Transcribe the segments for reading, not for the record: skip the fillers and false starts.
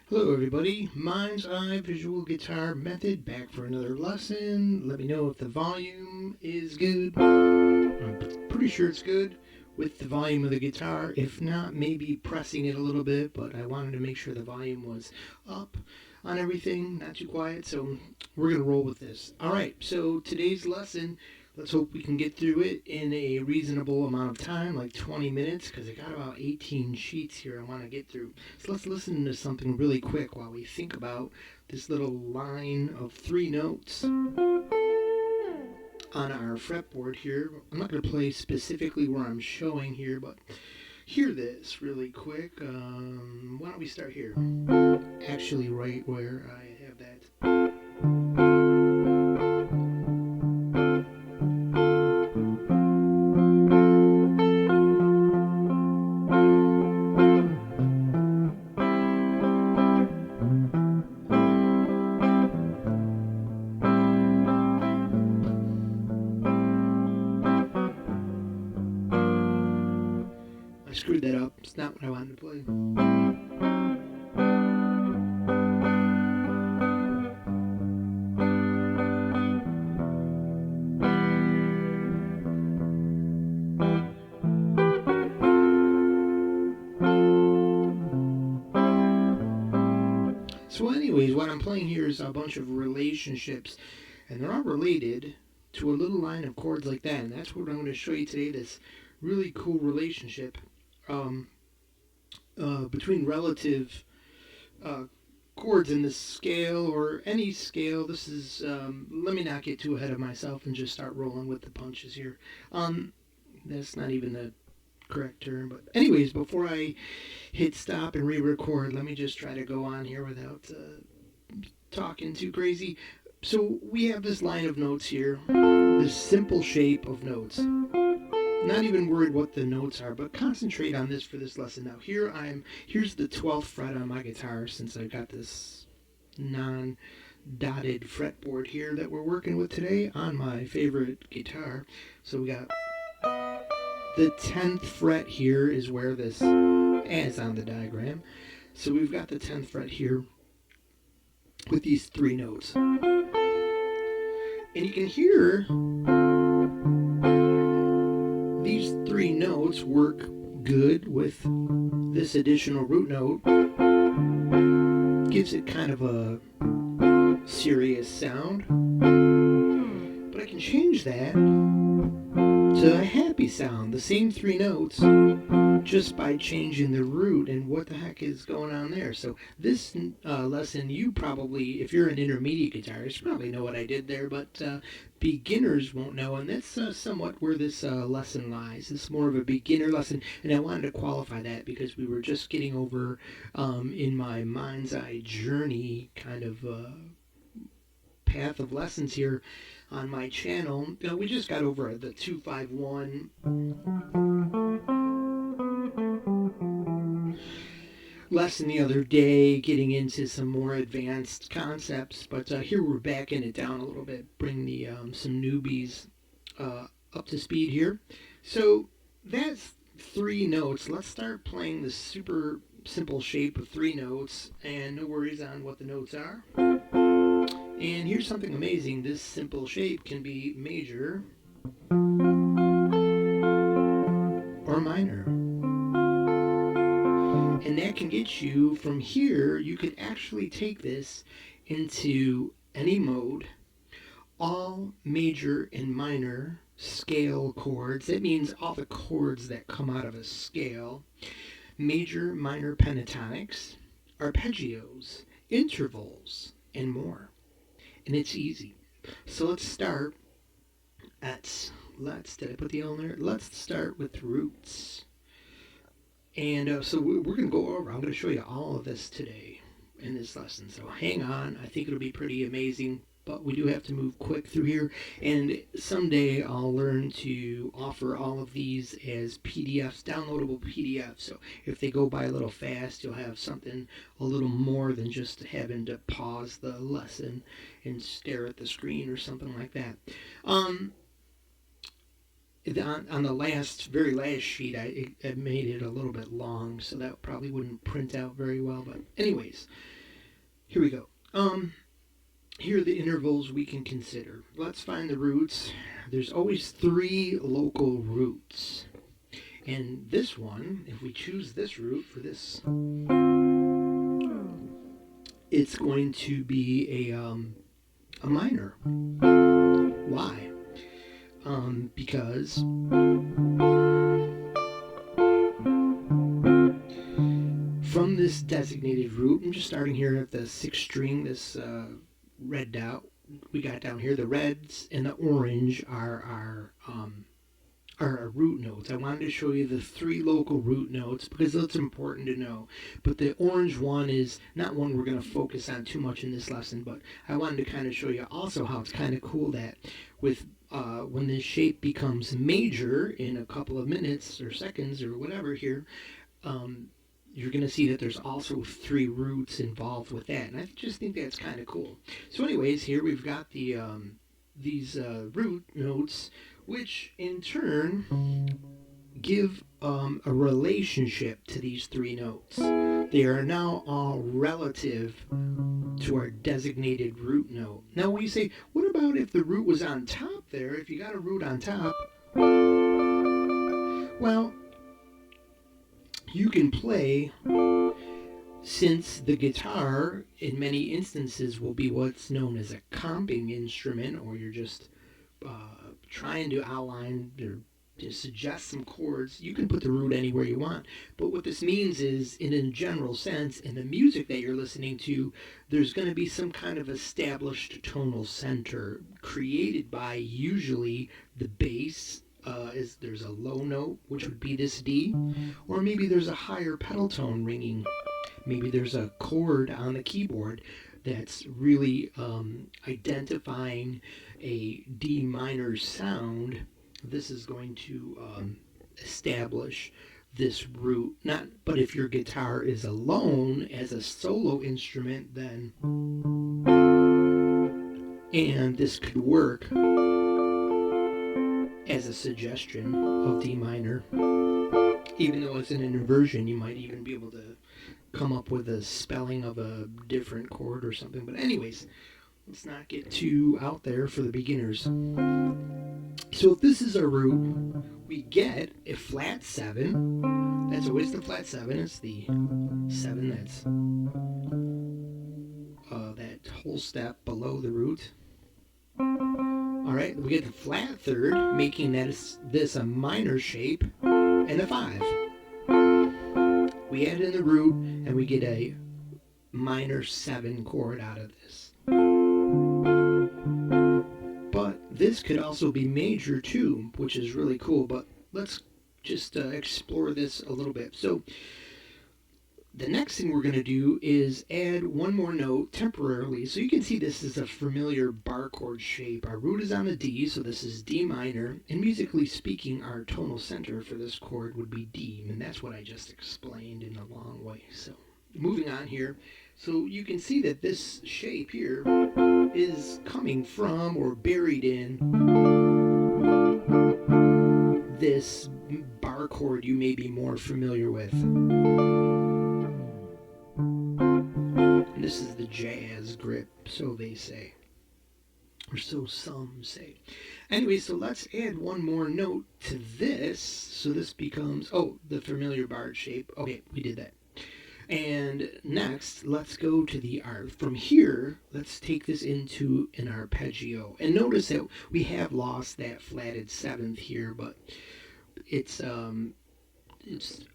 Hello everybody, Mind's Eye Visual Guitar Method back for another lesson. Let me know if the volume is good. I'm pretty sure it's good with the volume of the guitar. If not, maybe pressing it a little bit, but I wanted to make sure the volume was up on everything, not too quiet, so we're going to roll with this. Alright, so today's lesson, let's hope we can get through it in a reasonable amount of time, like 20 minutes, because I got about 18 sheets here I want to get through. So let's listen to something really quick while we think about this little line of three notes on our fretboard here. I'm not going to play specifically where I'm showing here, but hear this really quick. Why don't we start here? Actually, right where I have that. I screwed that up. It's not what I wanted to play. So anyways, what I'm playing here is a bunch of relationships, and they're all related to a little line of chords like that, and that's what I'm going to show you today, this really cool relationship um, between relative uh, chords in this scale or any scale. This is, let me not get too ahead of myself and just start rolling with the punches here. That's not even the correct term, but anyways, before I hit stop and re-record, let me just try to go on here without talking too crazy. So we have this line of notes here, this simple shape of notes. Not even worried what the notes are, but concentrate on this for this lesson. Now here's the 12th fret on my guitar, since I got this non-dotted fretboard here that we're working with today on my favorite guitar. So we got the 10th fret here is where this is on the diagram. So we've got the 10th fret here with these three notes. And you can hear these three notes work good with this additional root note. Gives it kind of a serious sound. But I can change that to a happy sound, the same three notes, just by changing the root and what the heck is going on there. So this lesson, you probably, if you're an intermediate guitarist, you probably know what I did there, but beginners won't know, and that's somewhat where this lesson lies. It's more of a beginner lesson, and I wanted to qualify that because we were just getting over, in my mind's eye journey kind of path of lessons here on my channel. We just got over the 251 lesson the other day, getting into some more advanced concepts, but here we're backing it down a little bit, bring the some newbies up to speed here. So that's three notes. Let's start playing the super simple shape of three notes, and no worries on what the notes are. And here's something amazing. This simple shape can be major or minor. And that can get you from here, you could actually take this into any mode, all major and minor scale chords. That means all the chords that come out of a scale, major, minor pentatonics, arpeggios, intervals, and more. And it's easy. So let's start did I put the L in there? Let's start with roots. And so we're going to go over, I'm going to show you all of this today in this lesson. So hang on, I think it'll be pretty amazing, but we do have to move quick through here. And someday I'll learn to offer all of these as PDFs, downloadable PDFs. So if they go by a little fast, you'll have something a little more than just having to pause the lesson and stare at the screen or something like that. on the very last sheet, I made it a little bit long, so that probably wouldn't print out very well. But anyways, here we go. Here are the intervals we can consider. Let's find the roots. There's always 3 local roots. And this one, if we choose this root for this, it's going to be a minor. Why? Because from this designated root, I'm just starting here at the 6th string, this red dot we got down here. The reds and the orange are our root notes. I wanted to show you the 3 local root notes because that's important to know. But the orange one is not one we're going to focus on too much in this lesson, but I wanted to kind of show you also how it's kind of cool that with when this shape becomes major in a couple of minutes or seconds or whatever here, you're going to see that there's also 3 roots involved with that. And I just think that's kind of cool. So anyways, here we've got the these root notes, which in turn give a relationship to these 3 notes. They are now all relative to our designated root note. Now we say, what about if the root was on top there? If you got a root on top, well, you can play, since the guitar in many instances will be what's known as a comping instrument, or you're just trying to outline or to suggest some chords, you can put the root anywhere you want. But what this means is, in a general sense, in the music that you're listening to, there's going to be some kind of established tonal center created by usually the bass. There's a low note, which would be this D, or maybe there's a higher pedal tone ringing. Maybe there's a chord on the keyboard that's really identifying a D minor sound. This is going to establish this root. But if your guitar is alone as a solo instrument, then, and this could work as a suggestion of D minor. Even though it's in an inversion, you might even be able to come up with a spelling of a different chord or something. But anyways, let's not get too out there for the beginners. So if this is a root, we get a flat 7. That's always the flat 7. It's the 7 that's that whole step below the root. Alright, we get the flat 3rd, making this a minor shape, and a 5. We add in the root, and we get a minor 7 chord out of this. But this could also be major too, which is really cool, but let's just explore this a little bit. So the next thing we're going to do is add one more note temporarily. So you can see this is a familiar bar chord shape. Our root is on a D, so this is D minor. And musically speaking, our tonal center for this chord would be D. And that's what I just explained in a long way. So moving on here. So you can see that this shape here is coming from or buried in this bar chord you may be more familiar with. And this is the jazz grip, so they say. Or so some say. Anyway, so let's add one more note to this. So this becomes, the familiar bar shape. Okay, we did that. And next, let's go to the from here, let's take this into an arpeggio. And notice that we have lost that flatted 7th here, but it's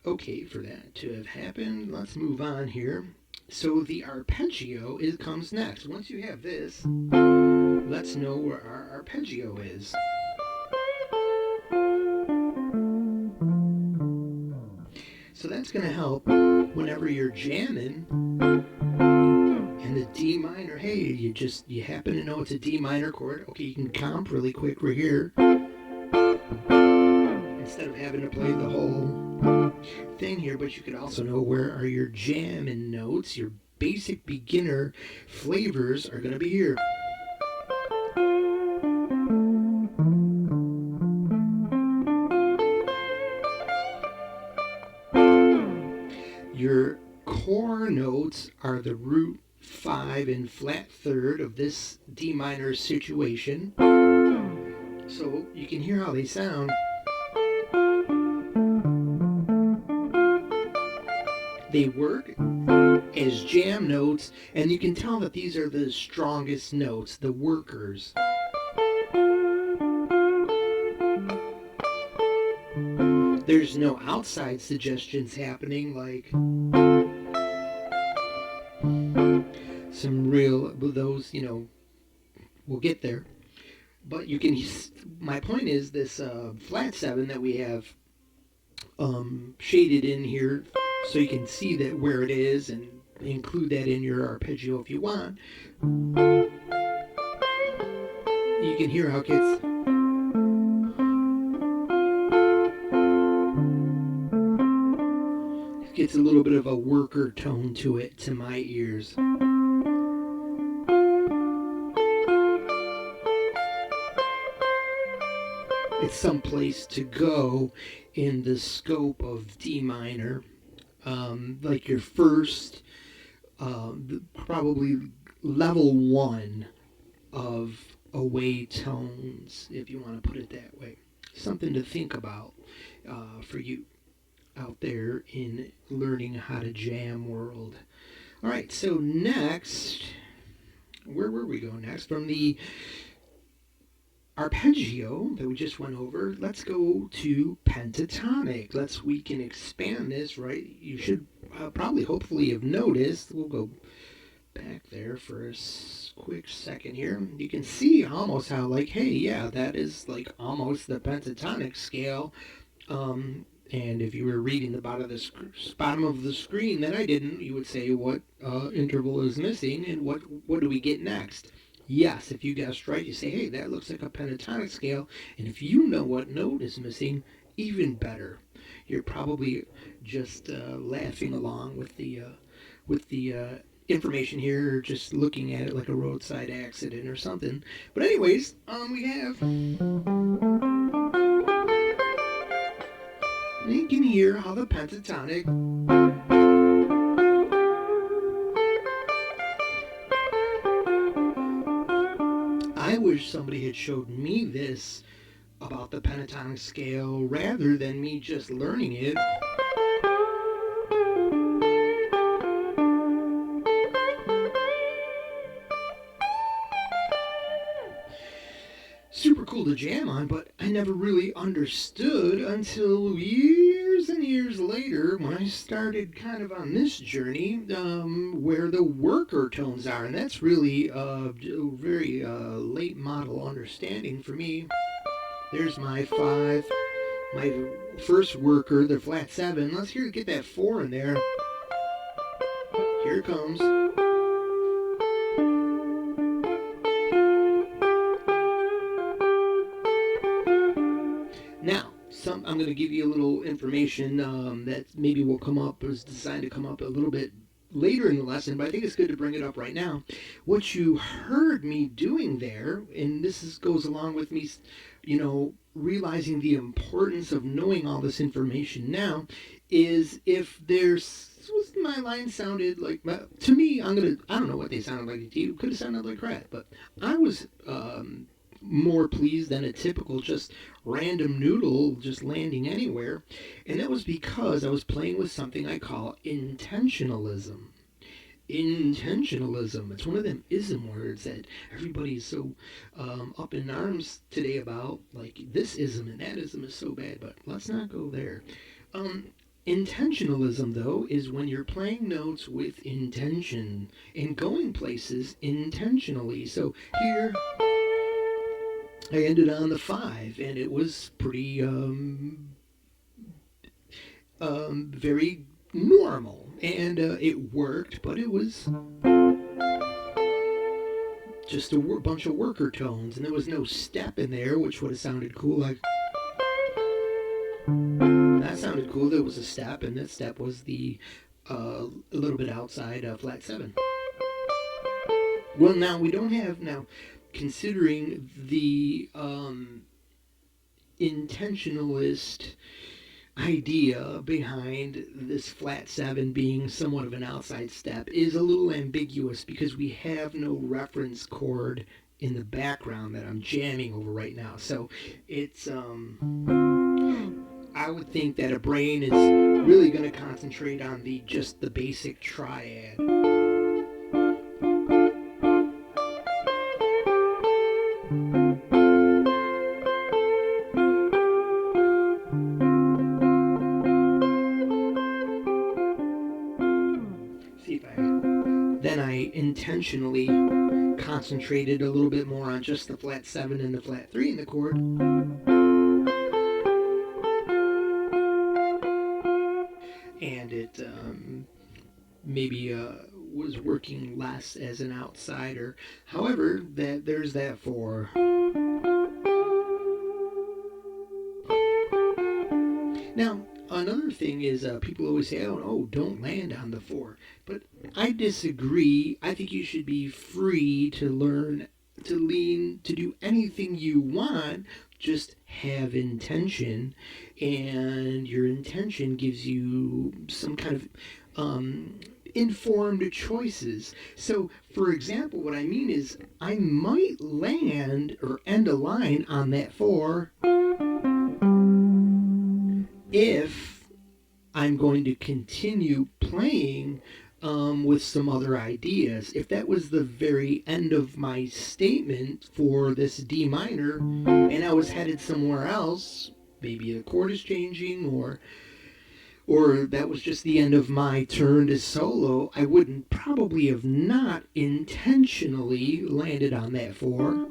okay for that to have happened. Let's move on here. So the arpeggio comes next. Once you have this, let's know where our arpeggio is. So that's going to help whenever you're jamming and the D minor. Hey, you happen to know it's a D minor chord. Okay, you can comp really quick right here. Instead of having to play the whole thing here, but you could also know where are your jamming notes. Your basic beginner flavors are going to be here. notes are the root 5 and flat third of this D minor situation. So you can hear how they sound. They work as jam notes, and you can tell that these are the strongest notes, the workers. There's no outside suggestions happening like some real, those, we'll get there. But you can, my point is this flat 7 that we have shaded in here, so you can see that where it is and include that in your arpeggio if you want. You can hear how it gets a little bit of a worker tone to it to my ears. It's someplace to go in the scope of D minor. Like your first, probably level 1 of away tones, if you want to put it that way. Something to think about for you out there in learning how to jam world. All right, so next, where were we going next? From the arpeggio that we just went over, let's go to pentatonic. We can expand this, right? You should probably, hopefully, have noticed. We'll go back there for a quick second here. You can see almost how, like, hey, yeah, that is like almost the pentatonic scale. And if you were reading the bottom of the screen that I didn't, you would say what interval is missing and what do we get next? Yes, if you guessed right, you say, hey, that looks like a pentatonic scale. And if you know what note is missing, even better. You're probably just laughing along with the information here, or just looking at it like a roadside accident or something. But anyways, we have... You can hear how the pentatonic... I wish somebody had showed me this about the pentatonic scale rather than me just learning it. Super cool to jam on, but I never really understood until years and years later when I started kind of on this journey where the worker tones are. And that's really a very late model understanding for me. There's my 5, my first worker, the flat 7. Let's get that 4 in there. Here it comes. Now, I'm going to give you a little information that maybe will come up, or is designed to come up a little bit later in the lesson, but I think it's good to bring it up right now. What you heard me doing there, and goes along with me, realizing the importance of knowing all this information now, is if my line sounded like, to me, I don't know what they sounded like to you. It could have sounded like crap, but I was more pleased than a typical just random noodle just landing anywhere. And that was because I was playing with something I call intentionalism. Intentionalism. It's one of them ism words that everybody's so up in arms today about. Like, this ism and that ism is so bad, but let's not go there. Intentionalism, though, is when you're playing notes with intention and going places intentionally. So here... I ended on the 5, and it was pretty, very normal. And it worked, but it was just a bunch of worker tones, and there was no step in there, which would have sounded cool. Like, that sounded cool. There was a step, and that step was a little bit outside flat 7. Well, now we don't have... Considering the intentionalist idea behind this flat 7 being somewhat of an outside step is a little ambiguous because we have no reference chord in the background that I'm jamming over right now. So it's I would think that a brain is really going to concentrate on the just the basic triad. See if I intentionally concentrated a little bit more on just the flat 7 and the flat 3 in the chord. And it maybe was working less as an outsider. However, there's that 4. Now, another thing is people always say, oh, don't land on the 4. But I disagree. I think you should be free to learn to lean, to do anything you want. Just have intention, and your intention gives you some kind of informed choices. So, for example, what I mean is I might land or end a line on that 4 if I'm going to continue playing with some other ideas. If that was the very end of my statement for this D minor and I was headed somewhere else, maybe the chord is changing or that was just the end of my turn to solo, I wouldn't probably have not intentionally landed on that 4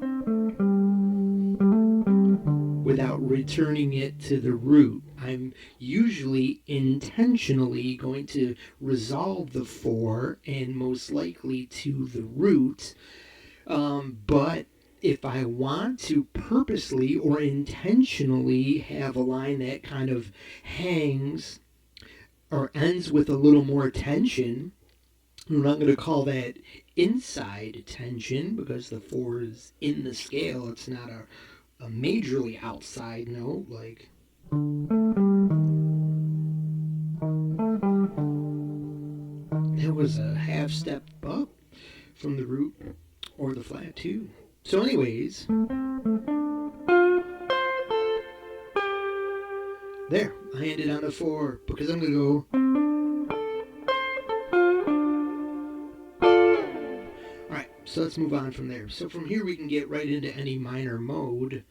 without returning it to the root. I'm usually intentionally going to resolve the 4 and most likely to the root. But if I want to purposely or intentionally have a line that kind of hangs or ends with a little more tension, I'm not going to call that inside tension because the 4 is in the scale. It's not a majorly outside note like that was a half step up from the root or the flat 2. So anyways, there, I ended on the 4 because I'm going to go. Alright, so let's move on from there. So from here we can get right into any minor mode.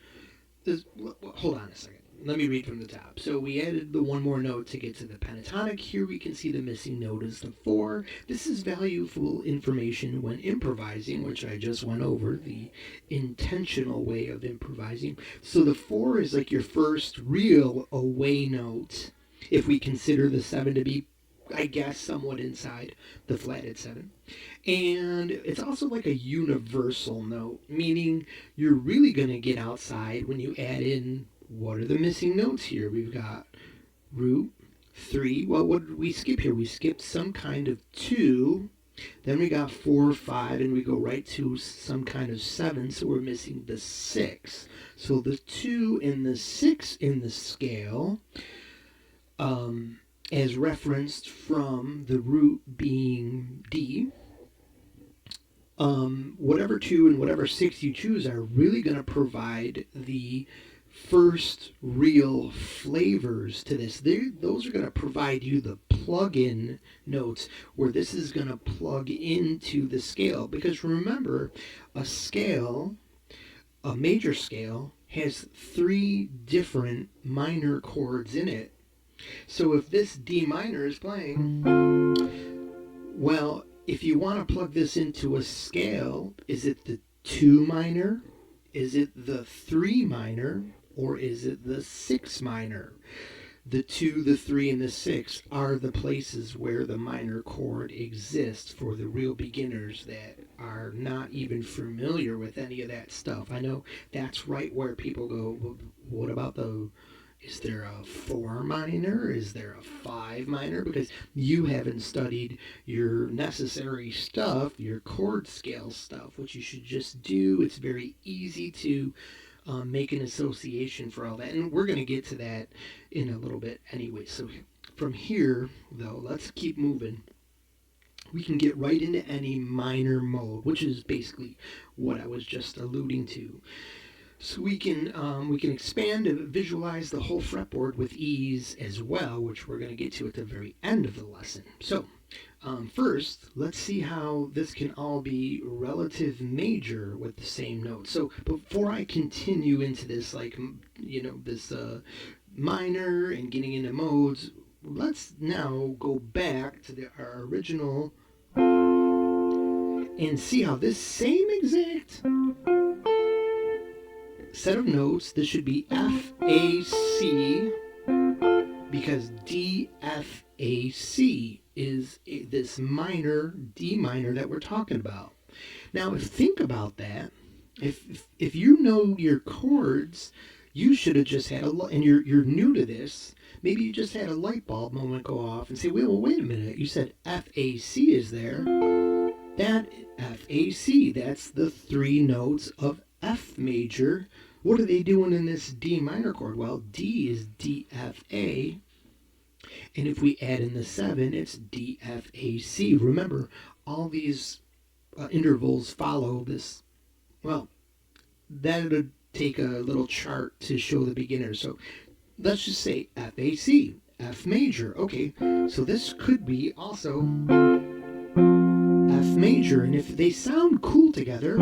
Hold on a second. Let me read from the top. So we added the one more note to get to the pentatonic. Here we can see the missing note is the 4. This is valuable information when improvising, which I just went over, the intentional way of improvising. So the 4 is like your first real away note, if we consider the 7 to be, I guess, somewhat inside the flatted 7. And it's also like a universal note, meaning you're really going to get outside when you add in what are the missing notes here. We've got root, 3. Well, what did we skip here? We skipped some kind of 2. Then we got 4, 5, and we go right to some kind of 7, so we're missing the 6. So the 2 and the 6 in the scale, as referenced from the root being D, whatever 2 and whatever 6 you choose are really going to provide the first real flavors to this. Those are going to provide you the plug-in notes where this is going to plug into the scale. Because remember, a scale, a major scale, has 3 different minor chords in it. So if this D minor is playing, well, if you want to plug this into a scale, is it the 2 minor? Is it the 3 minor? Or is it the 6 minor? The 2, the 3, and the 6 are the places where the minor chord exists for the real beginners that are not even familiar with any of that stuff. I know that's right where people go, well, what about is there a 4 minor? Is there a 5 minor? Because you haven't studied your necessary stuff, your chord scale stuff, which you should just do. It's very easy to make an association for all that. And we're going to get to that in a little bit anyway. So from here, though, let's keep moving. We can get right into any minor mode, which is basically what I was just alluding to. So we can expand and visualize the whole fretboard with ease as well, which we're going to get to at the very end of the lesson. So first, let's see how this can all be relative major with the same note. So before I continue into this, this minor and getting into modes, let's now go back to our original and see how this same exact set of notes, this should be F, A, C, because D, F, A, C is this minor, D minor that we're talking about. Now, think about that. If you know your chords, you should have just had and you're new to this, maybe you just had a light bulb moment go off and say, well, wait a minute, you said F, A, C is there. That F, A, C, that's the three notes of F major. What are they doing in this D minor chord? Well, D is D, F, A. And if we add in the 7, it's D, F, A, C. Remember, all these intervals follow this. Well, that would take a little chart to show the beginner. So let's just say F, A, C, F major. Okay, so this could be also F major. And if they sound cool together,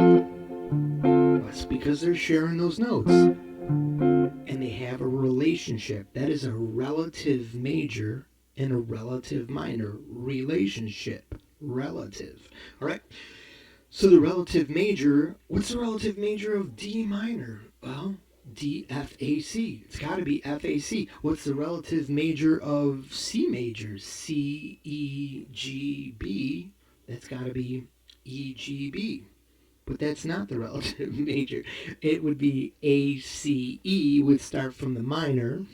that's because they're sharing those notes. And they have a relationship. That is a relative major and a relative minor relationship. Relative. All right? So the relative major, what's the relative major of D minor? Well, D, F, A, C. It's got to be F, A, C. What's the relative major of C major? C, E, G, B. That's got to be E, G, B. But that's not the relative major. It would be A, C, E would start from the minor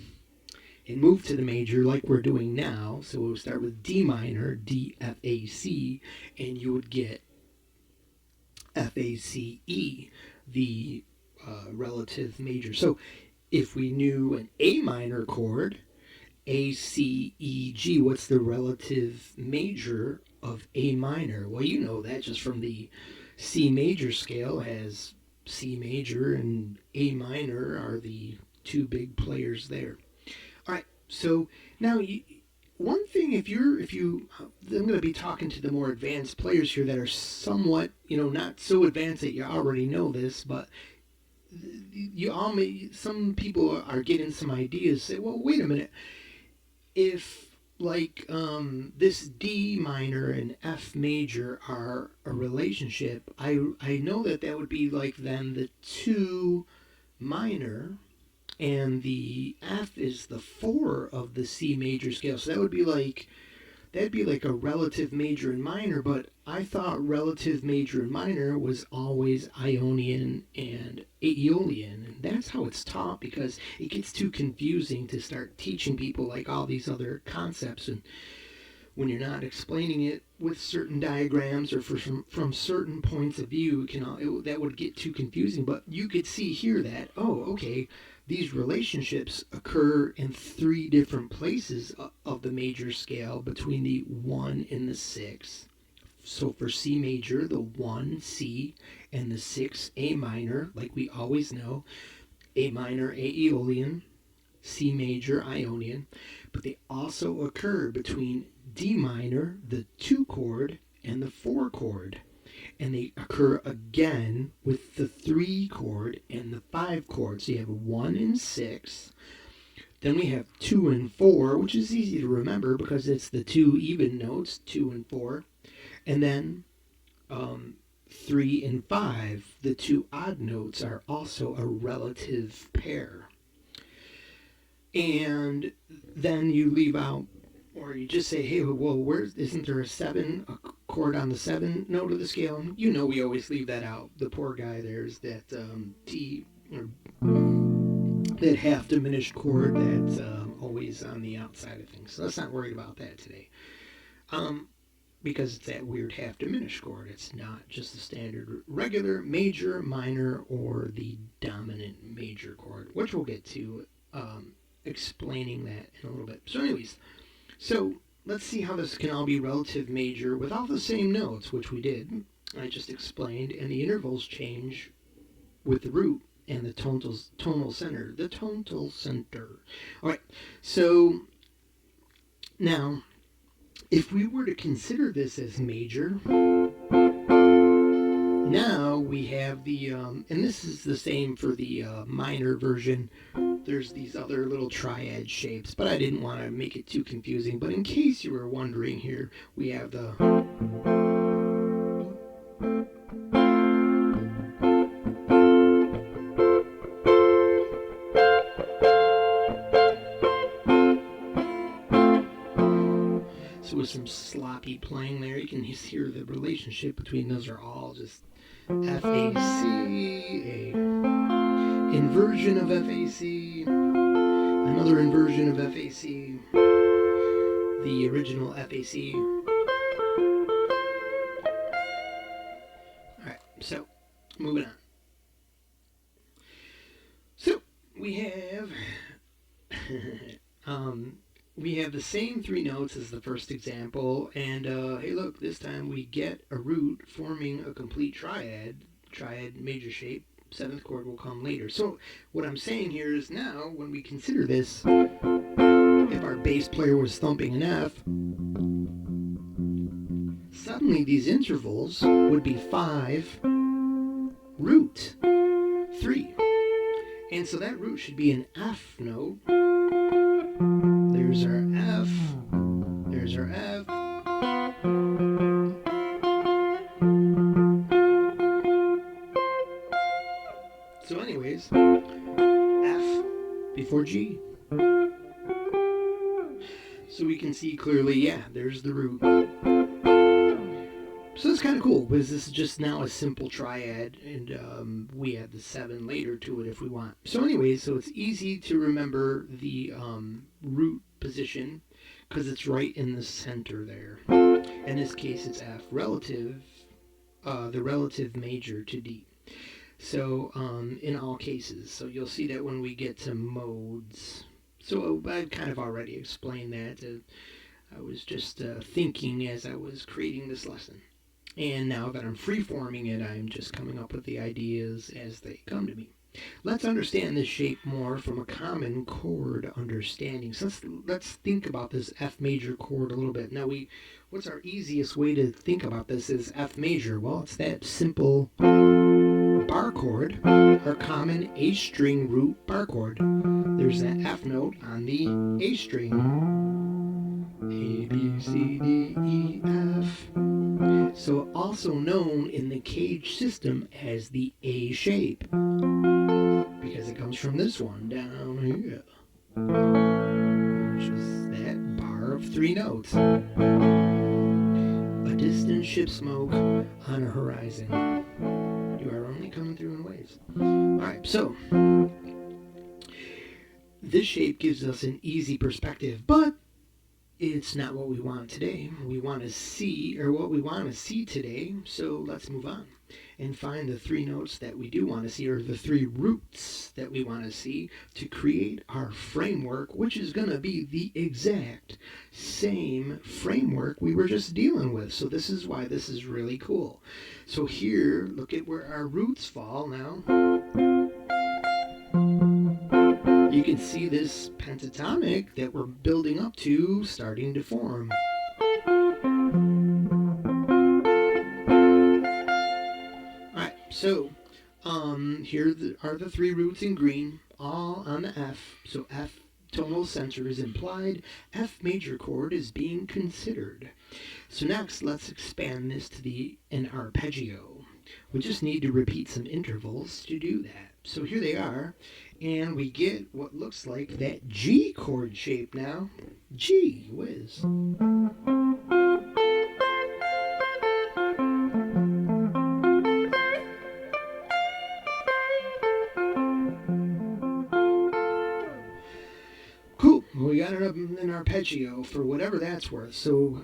and move to the major like we're doing now. So we'll start with D minor, D, F, A, C, and you would get F, A, C, E, the relative major. So if we knew an A minor chord, A, C, E, G, what's the relative major of A minor? Well, you know that just from the C major scale, has C major and A minor are the two big players there. All right, so now one thing, I'm going to be talking to the more advanced players here that are somewhat, not so advanced that you already know this, but some people are getting some ideas. Say, well, wait a minute, if this D minor and F major are a relationship, I know that would be like then the 2 minor and the F is the 4 of the C major scale. So that'd be like a relative major and minor, but I thought relative major and minor was always Ionian and Aeolian, and that's how it's taught, because it gets too confusing to start teaching people like all these other concepts, and when you're not explaining it with certain diagrams or from certain points of view, that would get too confusing. But you could see here that, okay, these relationships occur in 3 different places of the major scale between the 1 and the 6. So for C major, the 1, C, and the 6, A minor, like we always know. A minor, Aeolian, C major, Ionian. But they also occur between D minor, the 2 chord, and the 4 chord. And they occur again with the 3 chord and the 5 chord. So you have 1 and 6. Then we have 2 and 4, which is easy to remember because it's the 2 even notes, 2 and 4. And then 3 and 5, the 2 odd notes, are also a relative pair. And then you leave out, or you just say, hey, well, isn't there a chord on the 7 note of the scale? We always leave that out. The poor guy, there's that D, or that half diminished chord that's always on the outside of things. So let's not worry about that today. because it's that weird half diminished chord. It's not just the standard regular major, minor, or the dominant major chord, which we'll get to explaining that in a little bit. So anyways, so let's see how this can all be relative major with all the same notes, which we did. I just explained, and the intervals change with the root and the tonal center. The tonal center. All right, so now if we were to consider this as major, now we have the, and this is the same for the minor version. There's these other little triad shapes, but I didn't want to make it too confusing. But in case you were wondering here, we have the... So with some sloppy playing there, you can just hear the relationship between those are all just F, A, C, A, inversion of F, A, C, another inversion of F, A, C, the original F, A, C. Alright, so moving on. So we have we have the same three notes as the first example, and hey look, this time we get a root forming a complete triad major shape. Seventh chord will come later. So what I'm saying here is now when we consider this, if our bass player was thumping an F, suddenly these intervals would be 5 root 3, and so that root should be an F note. There's our F. There's our F. So anyways, F before G. So we can see clearly, yeah, there's the root. So that's kind of cool, because this is just now a simple triad, and we add the 7 later to it if we want. So anyways, so it's easy to remember the root position, because it's right in the center there. In this case, it's F, relative, the relative major to D. So in all cases, so you'll see that when we get to modes. So I've kind of already explained that. I was just thinking as I was creating this lesson. And now that I'm free-forming it, I'm just coming up with the ideas as they come to me. Let's understand this shape more from a common chord understanding. So let's think about this F major chord a little bit. Now, what's our easiest way to think about this is F major? Well, it's that simple bar chord, our common A string root bar chord. There's that F note on the A string. A, B, C, D, E, F. So also known in the cage system as the A shape, because it comes from this one down here, which is that bar of 3 notes. A distant ship smoke on a horizon. You are only coming through in waves. Alright, so this shape gives us an easy perspective, but it's not what we want today. We want to see, or what we want to see today, so let's move on and find the 3 notes that we do want to see, or the 3 roots that we want to see to create our framework, which is going to be the exact same framework we were just dealing with. So this is why this is really cool. So here, look at where our roots fall now. You can see this pentatonic that we're building up to starting to form. Alright, so here are the 3 roots in green, all on the F. So F tonal center is implied. F major chord is being considered. So next, let's expand this to an arpeggio. We just need to repeat some intervals to do that. So here they are, and we get what looks like that G chord shape now. G whiz. Cool. We got it up in arpeggio for whatever that's worth. So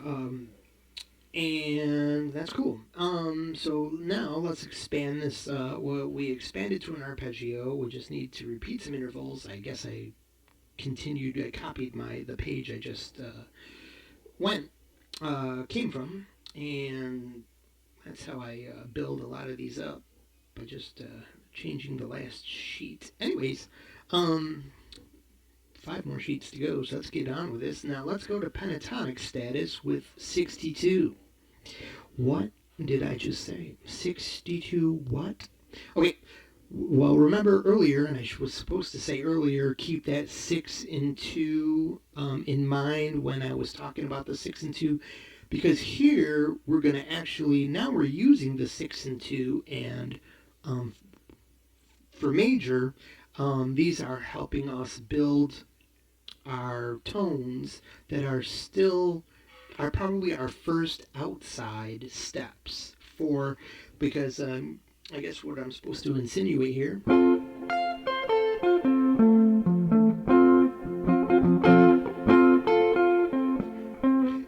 And that's cool. So now let's expand this. Well, we expanded to an arpeggio. We just need to repeat some intervals. I guess I copied the page I just went came from, and that's how I build a lot of these up by just changing the last sheet. Anyways, um, 5 more sheets to go, so let's get on with this. Now let's go to pentatonic status with 62. What did I just say? 62 what? Okay, well, remember earlier, and I was supposed to say earlier, keep that 6 and 2 in mind when I was talking about the 6 and 2, because here we're going to actually, now we're using the 6 and 2, and um, for major, these are helping us build our tones that are probably our first outside steps for, because I guess what I'm supposed to insinuate here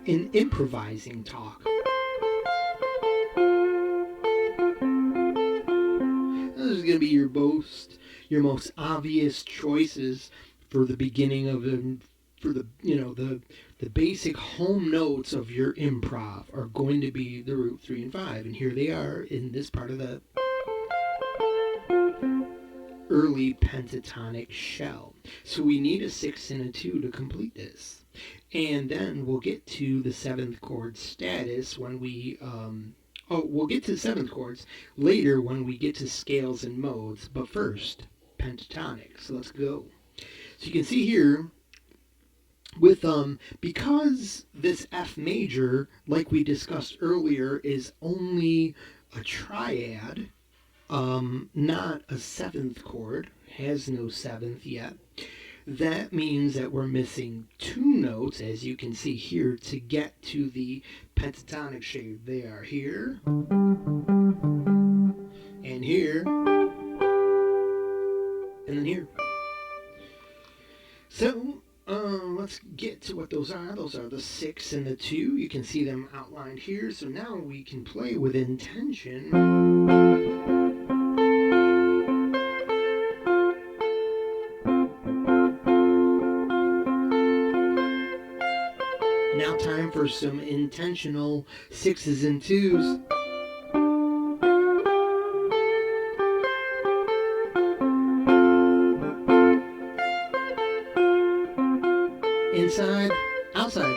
in improvising talk. This is going to be your most obvious choices for the beginning of the basic home notes of your improv are going to be the root 3 and 5, and here they are in this part of the early pentatonic shell. So we need a 6 and a 2 to complete this. And then we'll get to the 7th chord status when we'll get to the 7th chords later when we get to scales and modes, but first, pentatonic. So let's go. So you can see here, with because this F major, like we discussed earlier, is only a triad, not a 7th chord, has no 7th yet. That means that we're missing 2 notes, as you can see here, to get to the pentatonic shape. They are here, and here, and then here. So, let's get to what those are. Those are the 6 and the 2. You can see them outlined here. So now we can play with intention. Now time for some intentional 6s and 2s. Inside, outside.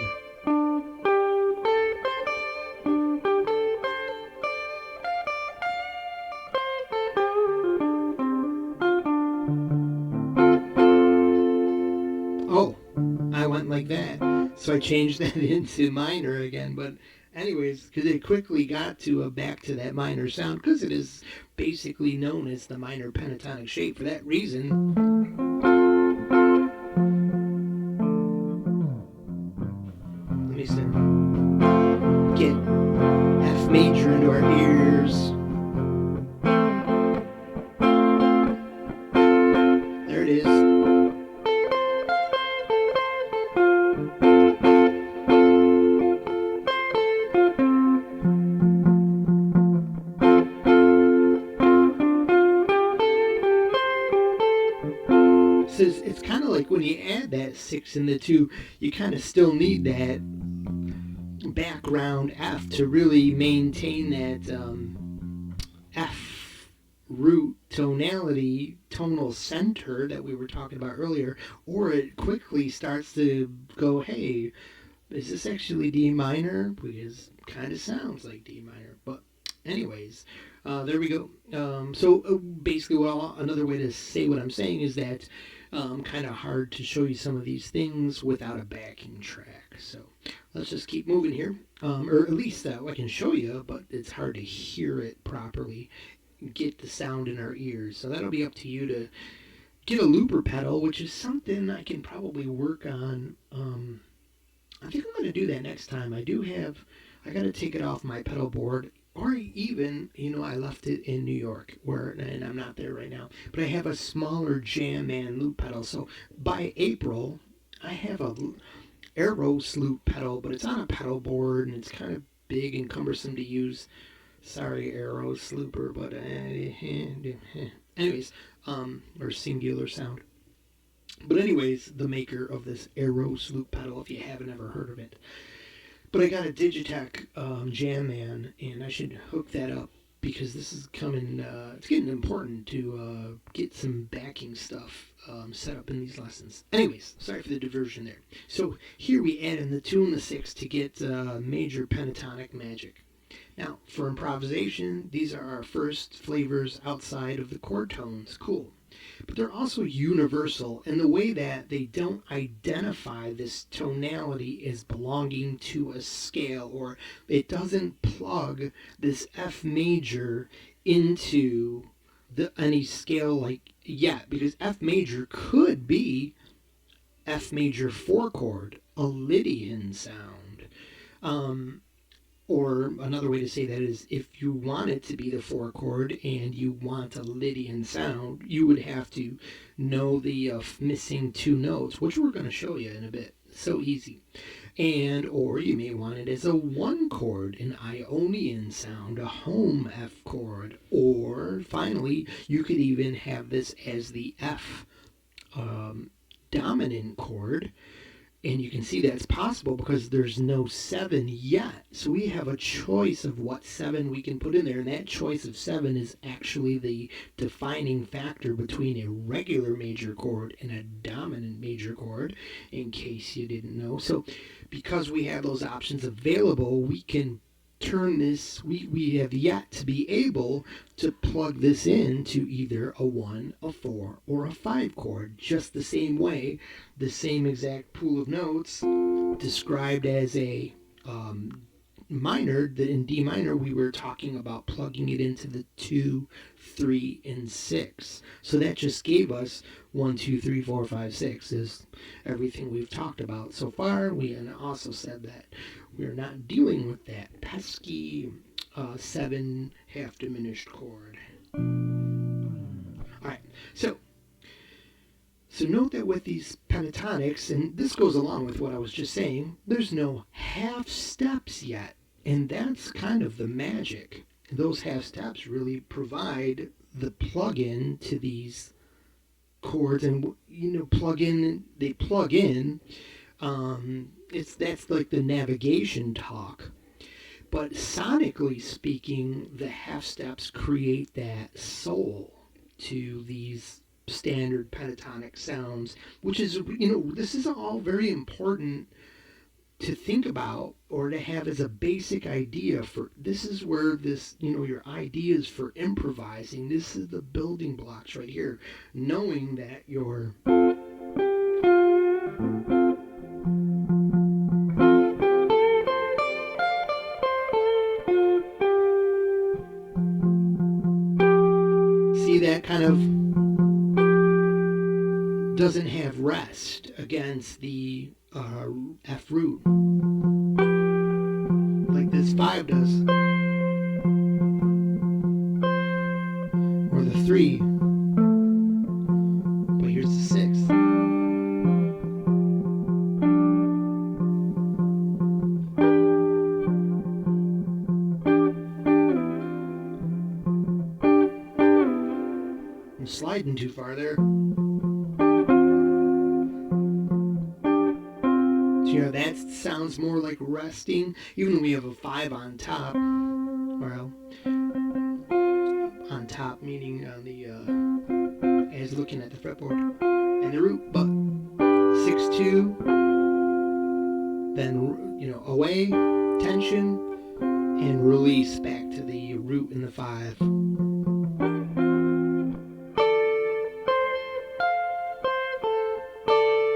Oh, I went like that. So I changed that into minor again. But anyways, because it quickly got to back to that minor sound, because it is basically known as the minor pentatonic shape for that reason. Let me start. Get F major into our ears. There it is. So it's kind of like when you add that 6 and the 2, you kind of still need that background F to really maintain that F root tonality, tonal center that we were talking about earlier, or it quickly starts to go, hey, is this actually D minor? Because it kind of sounds like D minor. But anyways, there we go. So basically, well, another way to say what I'm saying is that kind of hard to show you some of these things without a backing track. So let's just keep moving here. Or at least I can show you, but it's hard to hear it properly, get the sound in our ears. So that'll be up to you to get a looper pedal, which is something I can probably work on. I think I'm going to do that next time. I got to take it off my pedal board. Or even, I left it in New York, and I'm not there right now. But I have a smaller Jam Man loop pedal. So by April, I have a Eros loop pedal, but it's on a pedal board, and it's kind of big and cumbersome to use. Sorry, arrow slooper, but anyways, or singular sound. But anyways, the maker of this arrow sloop pedal, if you haven't ever heard of it. But I got a Digitech Jam Man, and I should hook that up because this is coming. It's getting important to get some backing stuff set up in these lessons. Anyways, sorry for the diversion there. So here we add in the 2 and the 6 to get major pentatonic magic. Now, for improvisation, these are our first flavors outside of the chord tones. Cool. But they're also universal in the way that they don't identify this tonality as belonging to a scale, or it doesn't plug this F major into any scale like yet, because F major could be F major 4 chord, a Lydian sound. Or another way to say that is, if you want it to be the 4 chord and you want a Lydian sound, you would have to know the missing 2 notes, which we're going to show you in a bit. So easy. And or you may want it as a 1 chord, an Ionian sound, a home F chord. Or finally, you could even have this as the F dominant chord. And you can see that's possible because there's no 7 yet. So we have a choice of what 7 we can put in there. And that choice of 7 is actually the defining factor between a regular major chord and a dominant major chord, in case you didn't know. So because we have those options available, we can turn this, we have yet to be able to plug this into either a 1, a 4, or a 5 chord, just the same way, the same exact pool of notes described as a minor, that in D minor we were talking about plugging it into the 2, 3, and 6. So that just gave us 1, 2, 3, 4, 5, 6 is everything we've talked about so far. We also said that we're not dealing with that pesky 7 half diminished chord. Alright, so note that with these pentatonics, and this goes along with what I was just saying, there's no half steps yet. And that's kind of the magic. Those half steps really provide the plug-in to these chords, and they plug in. That's like the navigation talk. But sonically speaking, the half steps create that soul to these standard pentatonic sounds, which is, this is all very important to think about or to have as a basic idea for. This is where this, your ideas for improvising, this is the building blocks right here. Knowing that your that kind of doesn't have rest against the F root like this 5 does, or the 3, but here's the 6. I'm sliding too far there. That sounds more like resting, even when we have a 5 on top. Well, on top meaning on the as looking at the fretboard and the root, but 6-2, then away, tension, and release back to the root in the 5.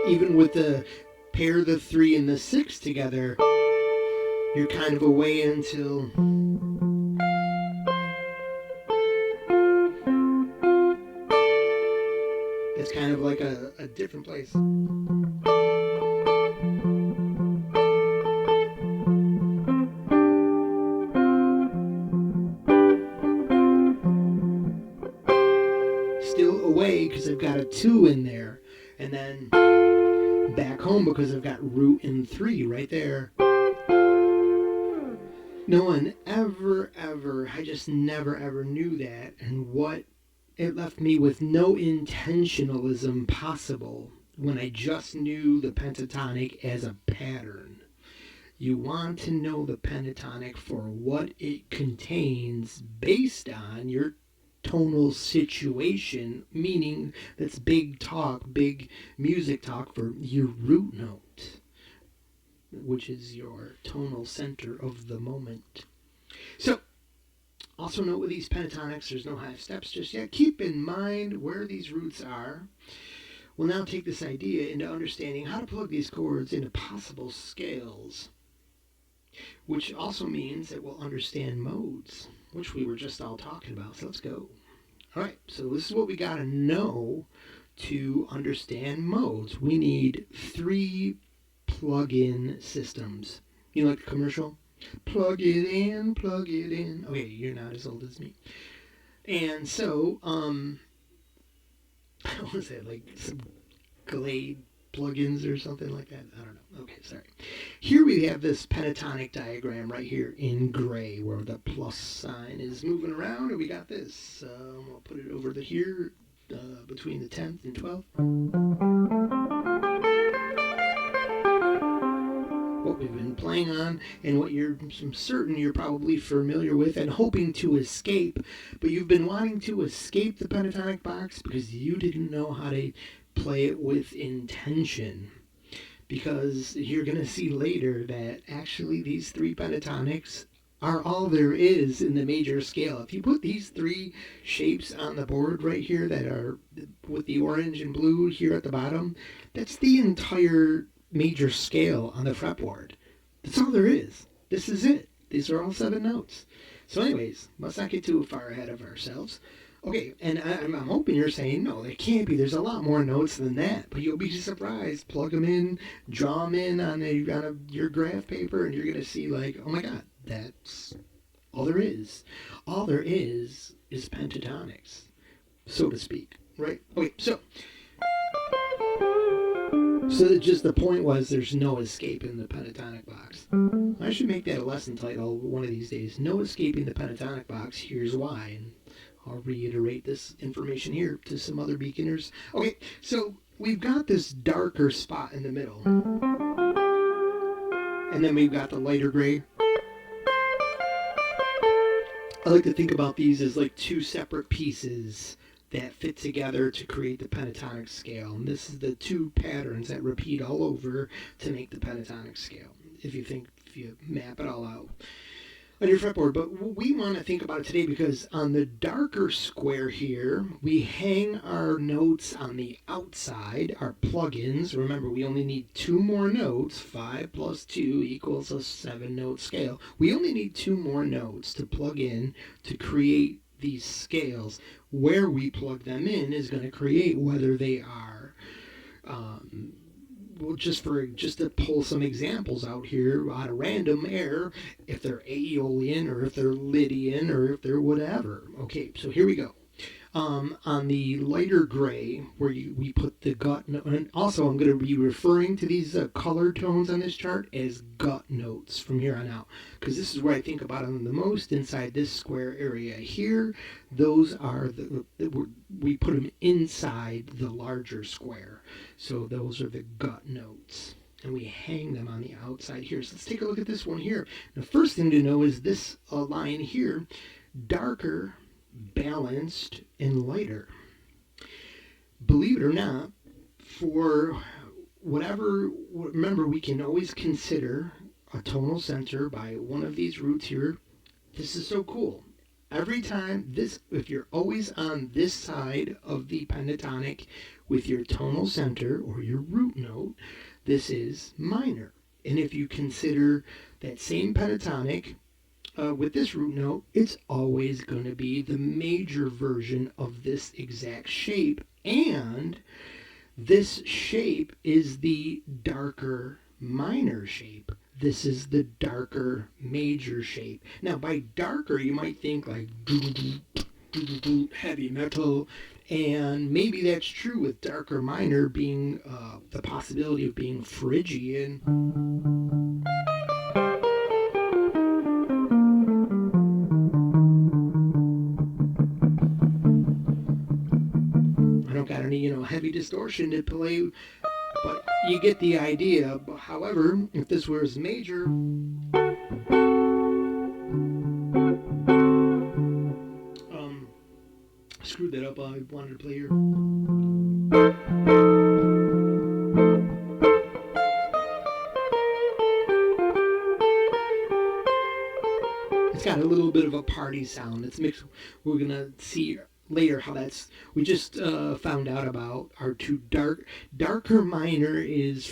Even with the pair the 3 and the 6 together, you're kind of away until it's kind of like a different place. Still away because I've got a 2 in there, and then back home because I've got root and 3 right there. No one ever, I just never knew that. And what it left me with no intentionalism possible when I just knew the pentatonic as a pattern. You want to know the pentatonic for what it contains based on your tonal situation, meaning that's big talk, big music talk for your root note, which is your tonal center of the moment. So, also note with these pentatonics, there's no half steps just yet. Keep in mind where these roots are. We'll now take this idea into understanding how to plug these chords into possible scales, which also means that we'll understand modes, which we were just all talking about. So let's go. All right, so this is what we got to know to understand modes. We need 3 plug-in systems. You know, like the commercial? Plug it in, plug it in. Okay, you're not as old as me. And so, what was that, like some Glade plugins or something like that? I don't know. Okay, sorry. Here we have this pentatonic diagram right here in gray where the plus sign is moving around, and we got this. I'll put it over here between the 10th and 12th. What we've been playing on and what I'm certain you're probably familiar with and hoping to escape, but you've been wanting to escape the pentatonic box because you didn't know how to play it with intention. Because you're going to see later that actually these 3 pentatonics are all there is in the major scale. If you put these 3 shapes on the board right here that are with the orange and blue here at the bottom, that's the entire major scale on the fretboard. That's all there is. This is it. These are all 7 notes. So anyways, let's not get too far ahead of ourselves. Okay, and I'm hoping you're saying, no, there can't be. There's a lot more notes than that. But you'll be surprised. Plug them in, draw them in on your graph paper, and you're going to see like, oh my God, that's all there is. All there is pentatonics, so to speak, right? Okay, so just the point was there's no escape in the pentatonic box. I should make that a lesson title one of these days. No escaping the pentatonic box. Here's why. And I'll reiterate this information here to some other beginners. Okay, so we've got this darker spot in the middle. And then we've got the lighter gray. I like to think about these as like 2 separate pieces that fit together to create the pentatonic scale. And this is the 2 patterns that repeat all over to make the pentatonic scale, if you map it all out on your fretboard. But we want to think about it today because on the darker square here, we hang our notes on the outside, our plugins. Remember, we only need 2 more notes. 5 plus 2 equals a 7-note scale. We only need 2 more notes to plug in to create these scales. Where we plug them in is going to create whether they are just to pull some examples out here out of random air, if they're Aeolian or if they're Lydian or if they're whatever. Okay, so here we go. On the lighter gray, where we put the gut note, and also I'm going to be referring to these color tones on this chart as gut notes from here on out, because this is where I think about them the most. Inside this square area here, those are we put them inside the larger square, so those are the gut notes, and we hang them on the outside here. So let's take a look at this one here. The first thing to know is this line here, darker, balanced, and lighter. Believe it or not, for whatever, remember, we can always consider a tonal center by one of these roots here. This is so cool. Every time if you're always on this side of the pentatonic with your tonal center or your root note, this is minor. And if you consider that same pentatonic with this root note, it's always going to be the major version of this exact shape. And this shape is the darker minor shape. This is the darker major shape. Now, by darker, you might think like heavy metal. And maybe that's true with darker minor being the possibility of being Phrygian. heavy distortion to play, but you get the idea. However, if this was major, screwed that up. I wanted to play here. It's got a little bit of a party sound. It's mixed. We're gonna see later how that's. We just found out about our two darker minor is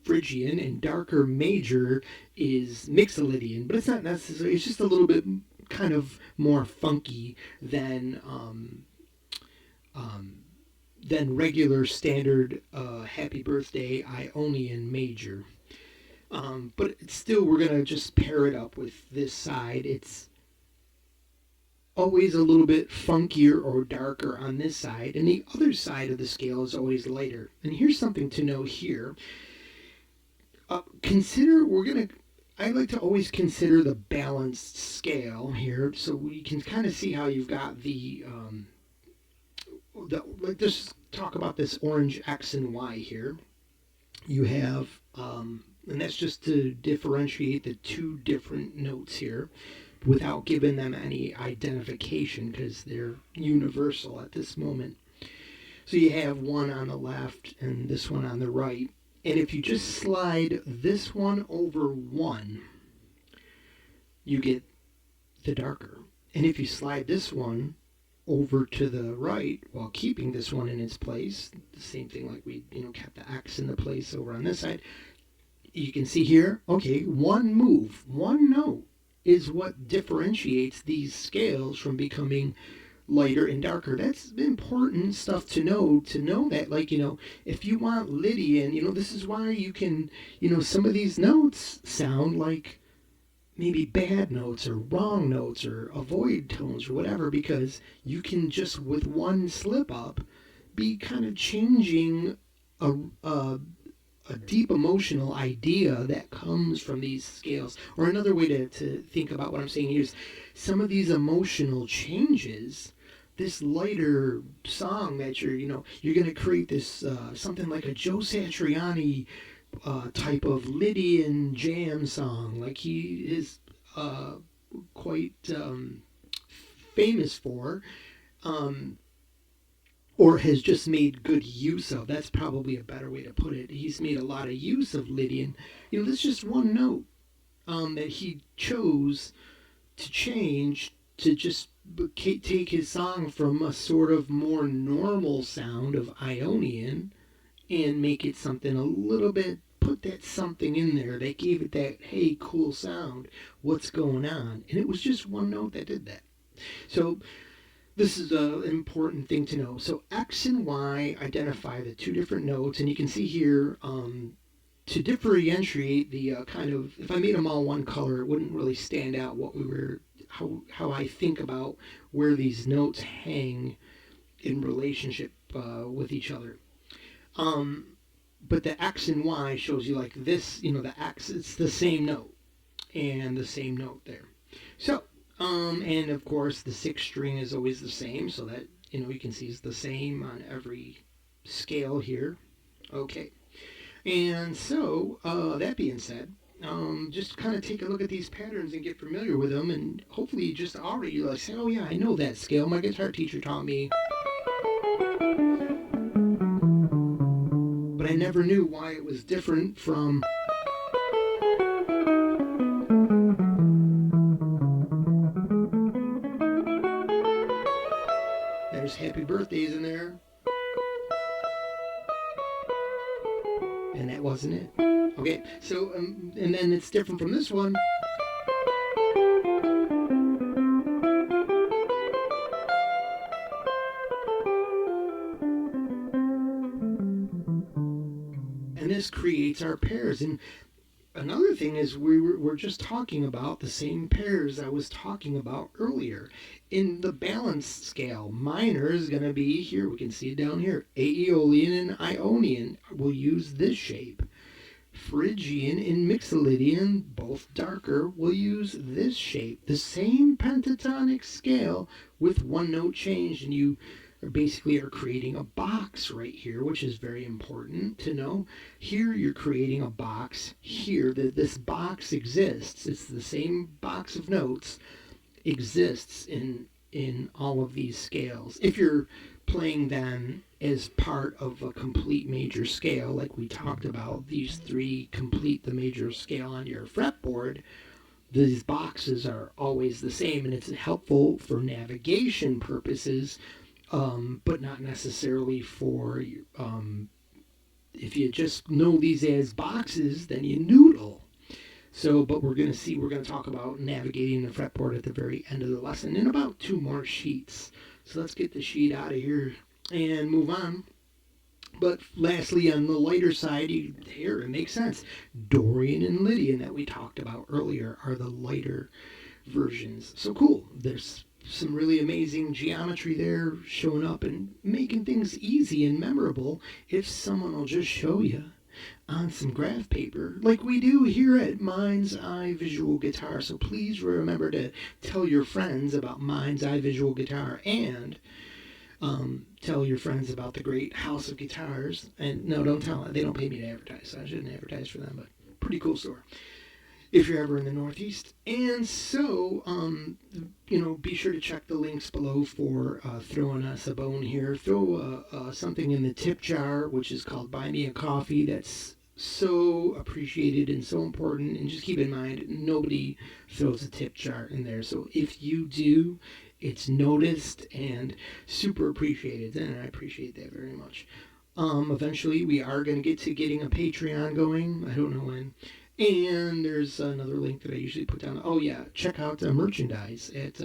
Phrygian and darker major is Mixolydian, but it's not necessarily. It's just a little bit kind of more funky than regular standard Happy Birthday Ionian major. But still, we're going to just pair it up with this side. It's always a little bit funkier or darker on this side, and the other side of the scale is always lighter. And here's something to know here. I like to always consider the balanced scale here, so we can kind of see how you've got let's talk about this orange X and Y here. You have, and that's just to differentiate the two different notes here without giving them any identification because they're universal at this moment. So you have one on the left and this one on the right. And if you just slide this one over one, you get the darker. And if you slide this one over to the right while keeping this one in its place, the same thing like we kept the X in the place over on this side, you can see here, okay, one move, one note is what differentiates these scales from becoming lighter and darker. That's important stuff to know that, if you want Lydian, this is why you can, some of these notes sound like maybe bad notes or wrong notes or avoid tones or whatever, because you can just with one slip up be kind of changing a deep emotional idea that comes from these scales. Or another way to think about what I'm saying here is some of these emotional changes, this lighter song that you're going to create this something like a Joe Satriani type of Lydian jam song, like he is quite famous for, or has just made good use of. That's probably a better way to put it. He's made a lot of use of Lydian. This is just one note that he chose to change to just take his song from a sort of more normal sound of Ionian and make it something a little bit, put that something in there that gave it that, hey, cool sound, what's going on? And it was just one note that did that. So this is an important thing to know. So X and Y identify the two different notes, and you can see here to differentiate the kind of, if I made them all one color, it wouldn't really stand out what we were, how I think about where these notes hang in relationship with each other. But the X and Y shows you like this, the X, it's the same note and the same note there. So, and of course the sixth string is always the same, so that, you can see it's the same on every scale here. Okay. And so, that being said, just kind of take a look at these patterns and get familiar with them, and hopefully you just already say, oh yeah, I know that scale. My guitar teacher taught me. But I never knew why it was different from there's Happy Birthdays in there. And that wasn't it. Okay, so, and then it's different from this one. And this creates our pairs. And another thing is we're just talking about the same pairs I was talking about earlier. In the balanced scale, minor is going to be here. We can see it down here. Aeolian and Ionian will use this shape. Phrygian and Mixolydian, both darker, will use this shape. The same pentatonic scale with one note change. And you basically are creating a box right here, which is very important to know. Here you're creating a box. Here, this box exists. It's the same box of notes exists in all of these scales. If you're playing them as part of a complete major scale, like we talked about, these three complete the major scale on your fretboard, these boxes are always the same, and it's helpful for navigation purposes, but not necessarily for, if you just know these as boxes, then you noodle. So, but we're going to talk about navigating the fretboard at the very end of the lesson in about 2 more sheets. So let's get the sheet out of here and move on. But lastly, on the lighter side, here it makes sense. Dorian and Lydian that we talked about earlier are the lighter versions. So cool. There's some really amazing geometry there showing up and making things easy and memorable if someone will just show you on some graph paper like we do here at Mind's Eye Visual Guitar. So please remember to tell your friends about Mind's Eye Visual Guitar, and tell your friends about the great House of Guitars. And no, don't tell them. They don't pay me to advertise, so I shouldn't advertise for them, but pretty cool store if you're ever in the Northeast. And so, be sure to check the links below for throwing us a bone here. Throw something in the tip jar, which is called Buy Me a Coffee. That's so appreciated and so important. And just keep in mind, nobody throws a tip jar in there. So if you do, it's noticed and super appreciated, and I appreciate that very much. Eventually, we are going to get to getting a Patreon going. I don't know when. And there's another link that I usually put down. Oh, yeah, check out merchandise at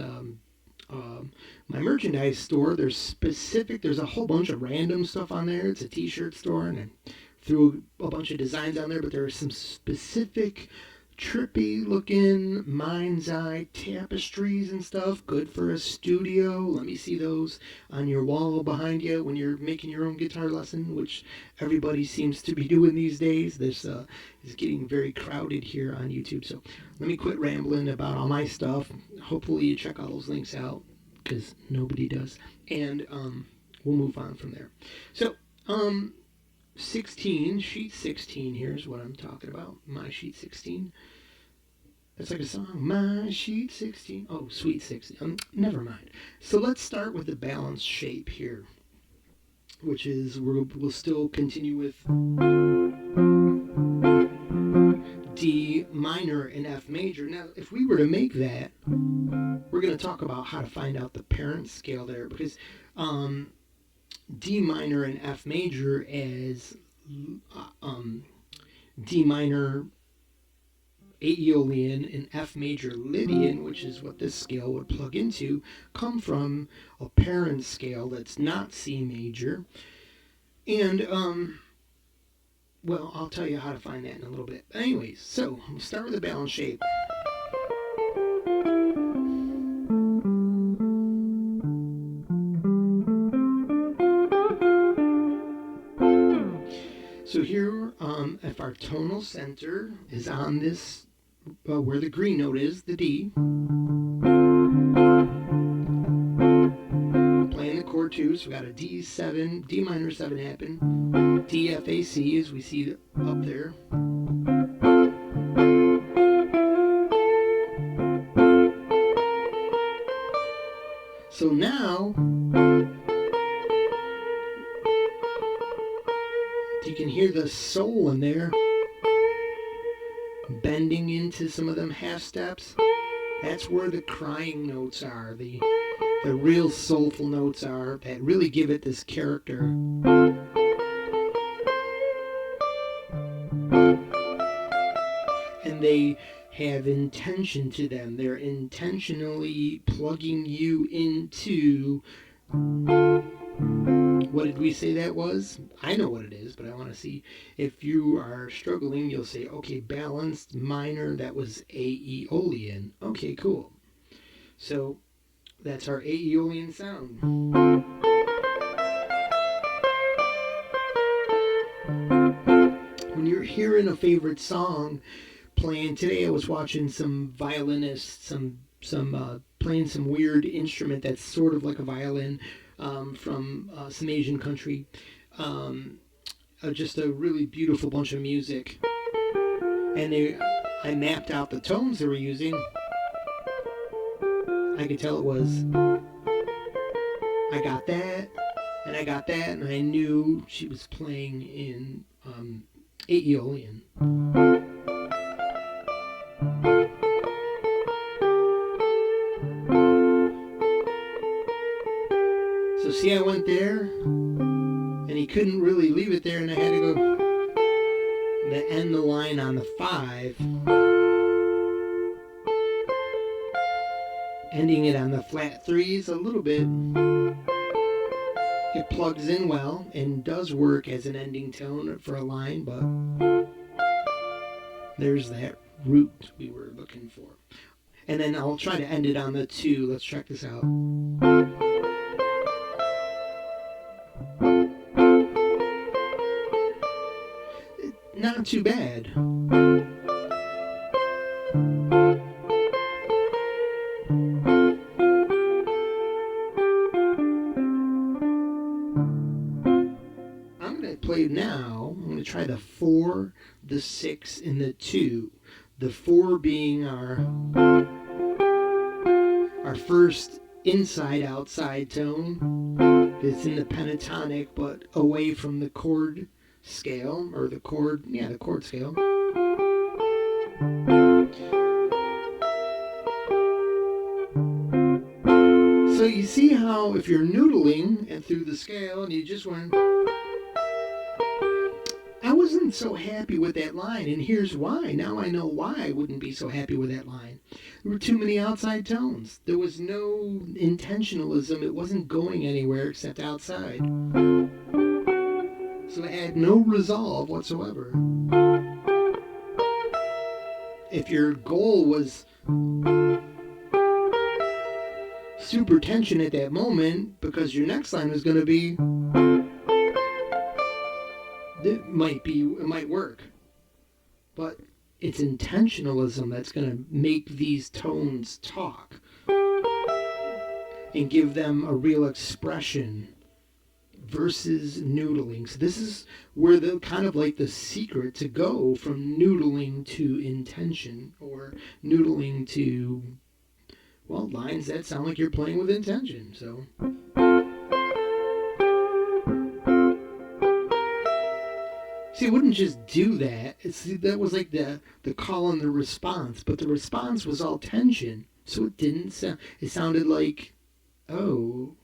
my merchandise store. There's a whole bunch of random stuff on there. It's a t-shirt store, and I threw a bunch of designs on there, but there are some specific trippy looking mind's eye tapestries and stuff, good for a studio. Let me see those on your wall behind you when you're making your own guitar lesson, which everybody seems to be doing these days. This is getting very crowded here on YouTube, so let me quit rambling about all my stuff. Hopefully you check all those links out, because nobody does, and we'll move on from there. So sheet 16, here's what I'm talking about. My sheet 16. That's like a song. My sheet 16. Oh, sweet 16. Never mind. So let's start with the balanced shape here, which is, we'll still continue with D minor and F major. Now, if we were to make that, we're going to talk about how to find out the parent scale there, because D minor and F major as D minor Aeolian and F major Lydian, which is what this scale would plug into, come from a parent scale that's not C major. And, well, I'll tell you how to find that in a little bit. But anyways, so we'll start with the balance shape. So here, if our tonal center is on this, where the green note is, the D, playing the chord 2, so we got a D7, D minor 7 happen, D F A C as we see up there. So now, you can hear the soul in there, bending into some of them half steps. That's where the crying notes are, the real soulful notes are, that really give it this character. And they have intention to them. They're intentionally plugging you into, what did we say that was? I know what it is, but I want to see. If you are struggling, you'll say, okay, balanced minor, that was Aeolian. Okay, cool. So that's our Aeolian sound. When you're hearing a favorite song playing, today I was watching some violinists, some playing some weird instrument that's sort of like a violin from some Asian country. Um, just a really beautiful bunch of music. And I mapped out the tones they were using. I could tell it was, I got that, and I got that, and I knew she was playing in Aeolian. So see, I went there, and he couldn't really leave it there, and I had to go to end the line on the 5, ending it on the flat 3s a little bit. It plugs in well and does work as an ending tone for a line, but there's that root we were looking for. And then I'll try to end it on the 2. Let's check this out. Not too bad. I'm going to play now. I'm going to try the 4, the 6, and the 2. The 4 being our first inside-outside tone. It's in the pentatonic, but away from the chord scale, or the chord scale. So you see how if you're noodling and through the scale and you just went, I wasn't so happy with that line, and here's why. Now I know why I wouldn't be so happy with that line. There were too many outside tones. There was no intentionalism. It wasn't going anywhere except outside. So it had no resolve whatsoever. If your goal was super tension at that moment, because your next line was going to be, it might work. But it's intentionalism that's going to make these tones talk and give them a real expression versus noodling. So this is where the kind of like the secret to go from noodling to intention, or noodling to, well, lines that sound like you're playing with intention. So see, it wouldn't just do that. That was like the call and the response, but the response was all tension. So it didn't sound, it sounded like, oh,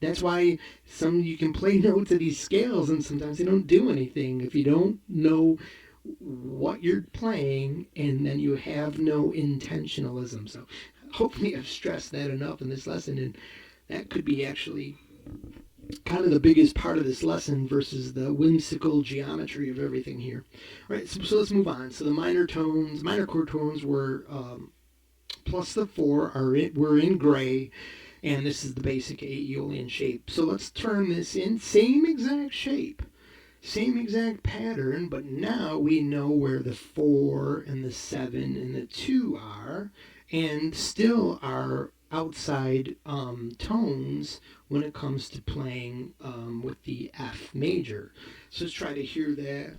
that's why you can play notes of these scales and sometimes they don't do anything if you don't know what you're playing, and then you have no intentionalism. So hopefully I've stressed that enough in this lesson, and that could be actually kind of the biggest part of this lesson versus the whimsical geometry of everything here. All right, so let's move on. So the minor chord tones were plus the 4 were in gray, and this is the basic Aeolian shape. So let's turn this in, same exact shape, same exact pattern, but now we know where the 4 and the 7 and the 2 are, and still our outside tones when it comes to playing with the F major. So let's try to hear that.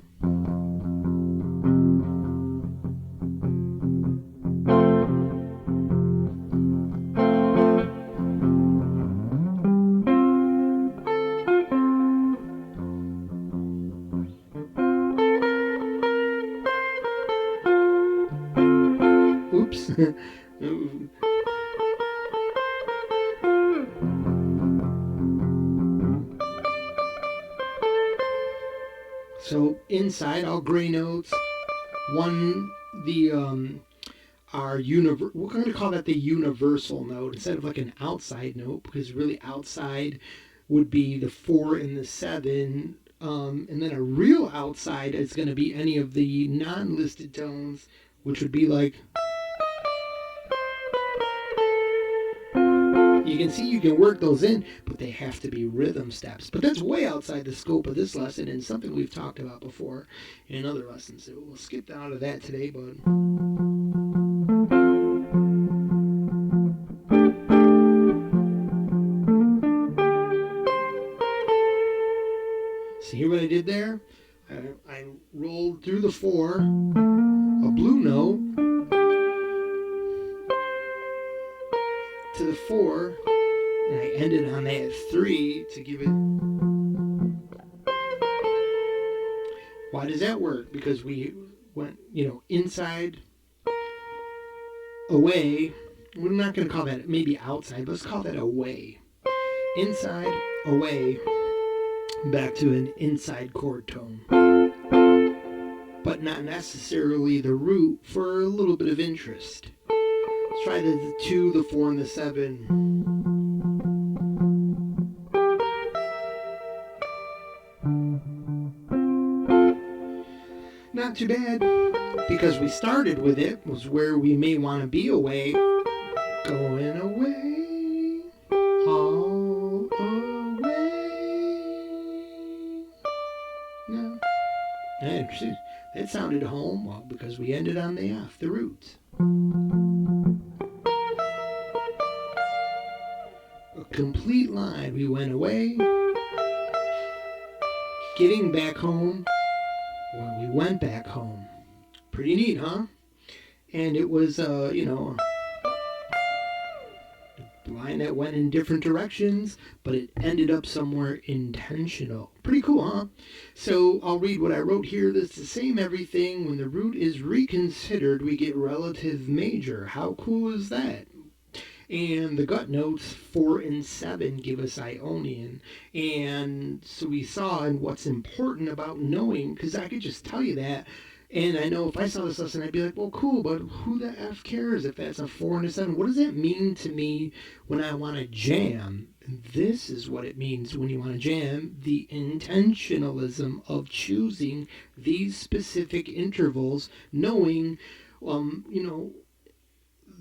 Oops. So inside, all gray notes. One, we're going to call that the universal note instead of like an outside note, because really outside would be the 4 and the 7, and then a real outside is going to be any of the non-listed tones, which would be like, you can see you can work those in, but they have to be rhythm steps. But that's way outside the scope of this lesson and something we've talked about before in other lessons. So we'll skip out of that today, but See, hear what I did there? I rolled through the 4, a blue note, to the 4, and I ended on that 3 to give it. Why does that work? Because we went, inside, away. We're not going to call that maybe outside. Let's call that away. Inside, away, back to an inside chord tone. But not necessarily the root for a little bit of interest. Let's try the 2, the 4, and the 7. Not too bad, because we started with it, was where we may want to be away. Going away, all away. No. That sounded home, well, because we ended on the F, the root. A complete line. We went away, getting back home when we went back home. Pretty neat, huh? And it was, a line that went in different directions, but it ended up somewhere intentional. Pretty cool, huh? So I'll read what I wrote here. That's the same everything. When the root is reconsidered, we get relative major. How cool is that? And the gut notes 4 and 7 give us Ionian. And so we saw, and what's important about knowing, because I could just tell you that, and I know if I saw this lesson, I'd be like, well, cool, but who the F cares if that's a 4 and a 7? What does that mean to me when I want to jam? And this is what it means when you want to jam, the intentionalism of choosing these specific intervals, knowing, the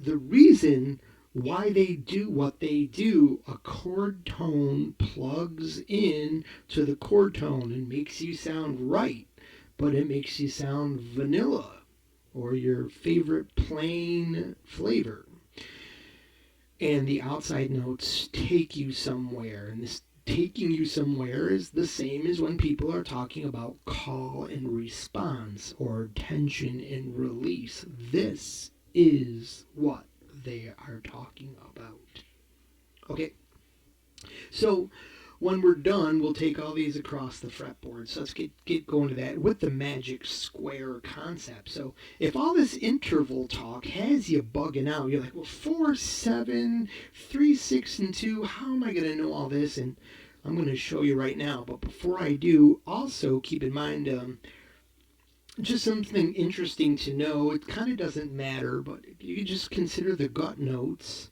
reason why they do what they do. A chord tone plugs in to the chord tone and makes you sound right, but it makes you sound vanilla or your favorite plain flavor. And the outside notes take you somewhere, and this taking you somewhere is the same as when people are talking about call and response or tension and release. This is what they are talking about. Okay, so when we're done, we'll take all these across the fretboard. So let's get going to that with the magic square concept. So if all this interval talk has you bugging out, you're like, well, 4, 7, 3, 6, and 2, how am I going to know all this? And I'm going to show you right now. But before I do, also keep in mind just something interesting to know. It kind of doesn't matter, but you just consider the gut notes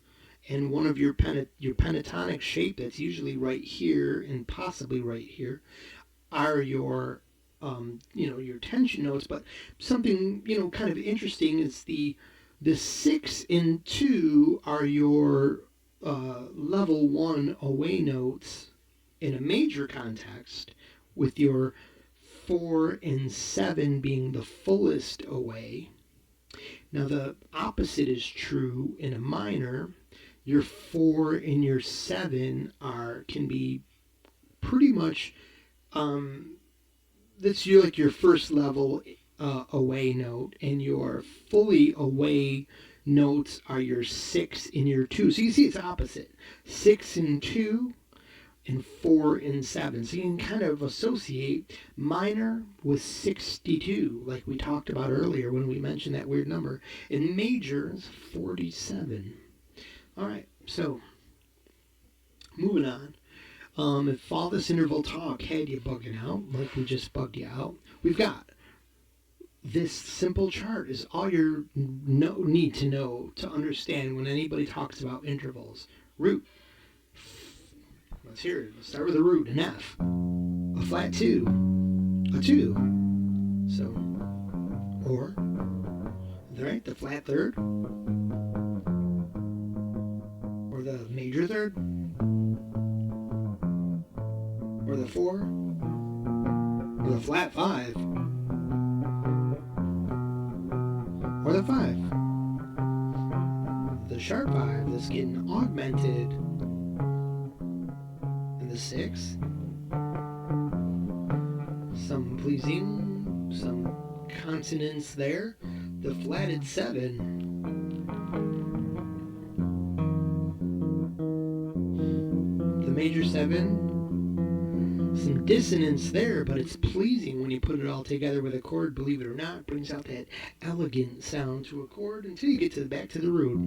and one of your pentatonic shape that's usually right here and possibly right here are your your tension notes. But something kind of interesting is the 6 and 2 are your level 1 away notes in a major context, with your 4 and 7 being the fullest away. Now the opposite is true in a minor. Your 4 and your 7 can be pretty much that's your first level away note, and your fully away notes are your 6 and your 2. So you see it's opposite. 6 and 2 and 4 and 7. So you can kind of associate minor with 62, like we talked about earlier when we mentioned that weird number. And major is 47. All right, so moving on. If all this interval talk had you bugging out, like we just bugged you out, we've got this simple chart is all you need to know to understand when anybody talks about intervals. Root. Let's hear it. Let's start with a root, an F, a flat 2, a 2. So, or, right, the flat third, or the major third, or the 4, or the flat 5, or the 5. The sharp 5 that's getting augmented, and the 6, some pleasing, some consonants there. The flatted 7, the major 7, some dissonance there, but it's pleasing when you put it all together with a chord, believe it or not. Brings out that elegant sound to a chord until you get back to the root.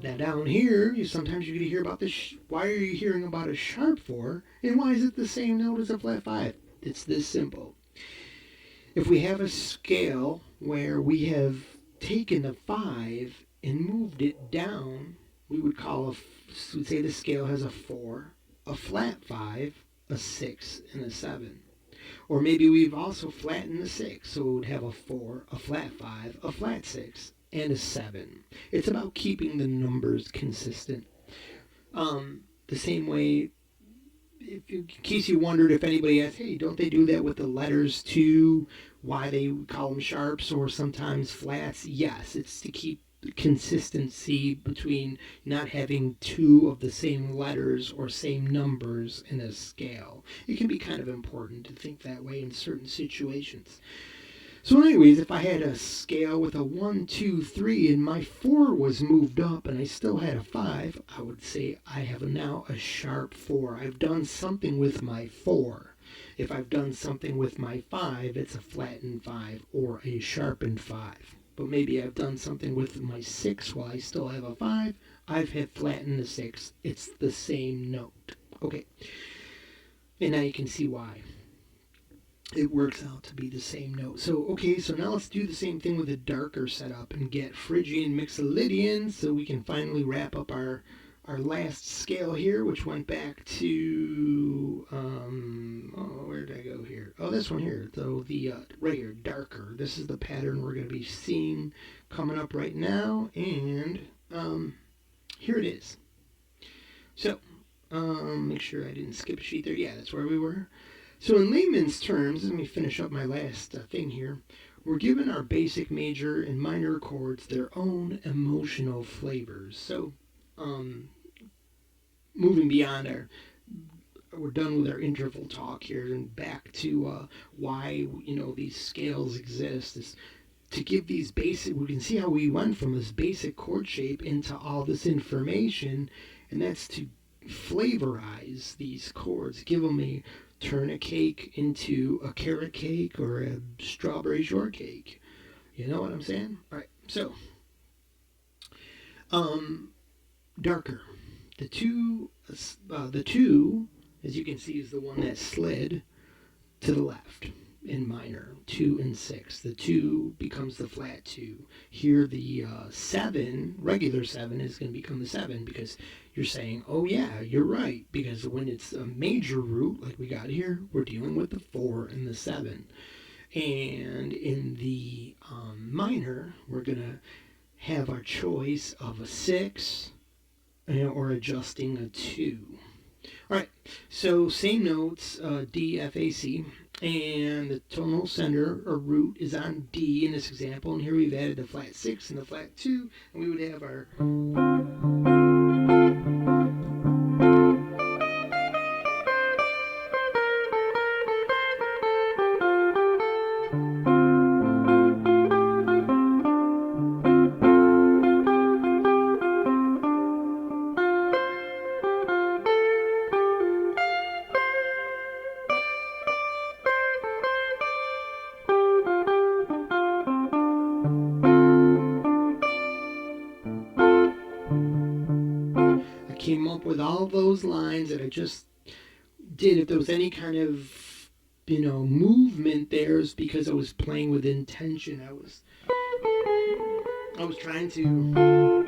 Now down here, sometimes you're going to hear about this. Why are you hearing about a sharp 4, and why is it the same note as a flat 5? It's this simple. If we have a scale where we have taken the 5 and moved it down, we would say the scale has a 4, a flat 5, a 6, and a 7. Or maybe we've also flattened the 6, so it would have a 4, a flat 5, a flat 6, and a 7. It's about keeping the numbers consistent. The same way, in case you wondered if anybody asked, hey, don't they do that with the letters too? Why they call them sharps or sometimes flats? Yes, it's to keep consistency between not having 2 of the same letters or same numbers in a scale. It can be kind of important to think that way in certain situations. So anyways, if I had a scale with a 1, 2, 3 and my 4 was moved up and I still had a 5, I would say I have now a sharp 4. I've done something with my 4. If I've done something with my 5, it's a flattened 5 or a sharpened 5. But maybe I've done something with my 6 while I still have a 5. I've had flattened the 6. It's the same note. Okay. And now you can see why. It works out to be the same note. So now let's do the same thing with a darker setup and get Phrygian Mixolydian so we can finally wrap up our last scale here, which went back to, where did I go here? Oh, this one here. So the, right here, darker. This is the pattern we're going to be seeing coming up right now, and here it is. So, make sure I didn't skip a sheet there. Yeah, that's where we were. So in layman's terms, let me finish up my last thing here. We're given our basic major and minor chords their own emotional flavors. So, moving beyond we're done with our interval talk here and back to why these scales exist is to give these basic. We can see how we went from this basic chord shape into all this information, and that's to flavorize these chords, give them turn a cake into a carrot cake or a strawberry shortcake. You know what I'm saying? All right. So, darker. The two, as you can see, is the one that slid to the left in minor, 2 and 6. The 2 becomes the flat 2. Here the 7, regular 7, is going to become the 7 because you're saying, oh yeah, you're right, because when it's a major root like we got here, we're dealing with the 4 and the 7. And in the minor, we're going to have our choice of a 6 or adjusting a 2. All right, so same notes, D, F, A, C, and the tonal center or root is on D in this example, and here we've added the flat 6 and the flat 2, and we would have our... came up with all those lines that I just did. If there was any kind of, movement there, is because I was playing with intention. I was trying to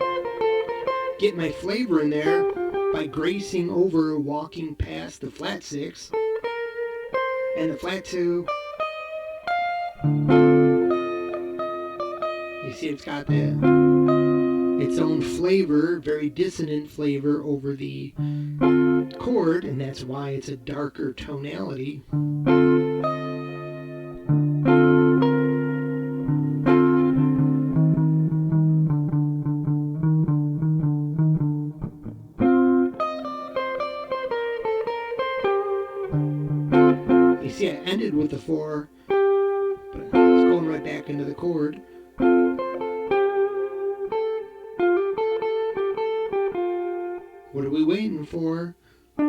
get my flavor in there by gracing over, walking past the flat 6 and the flat 2. You see, it's got its own flavor, very dissonant flavor over the chord, and that's why it's a darker tonality. You see I ended with the 4, but it's going right back into the chord. What are we waiting for? 3,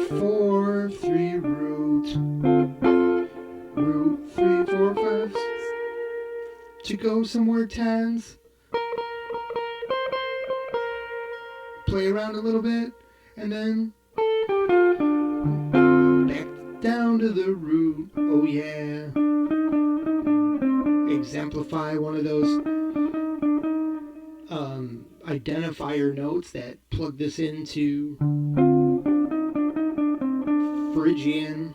4, 3 root. Root 3, 4, 5. To go somewhere 10s. Play around a little bit, and then back down to the root. Oh yeah. Exemplify one of those identifier notes that plug this into Phrygian.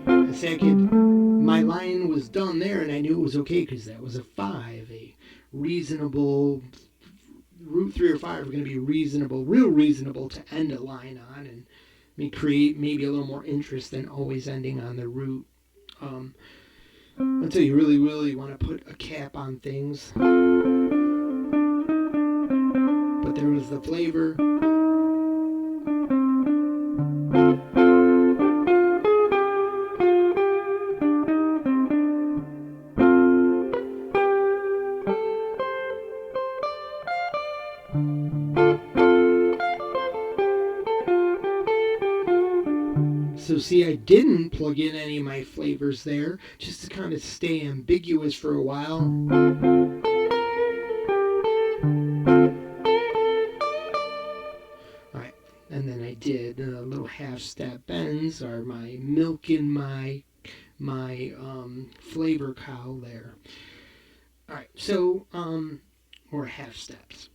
A second, my line was done there, and I knew it was okay because that was a 5, a reasonable root 3 or 5 are going to be reasonable, real reasonable to end a line on, and create maybe a little more interest than always ending on the root. Until you really, really want to put a cap on things. But there was the flavor. So see, I didn't plug in any of my flavors there, just to kind of stay ambiguous for a while. Alright, and then I did little half-step bends, are my milk in my flavor cow there. Alright, so, or half steps.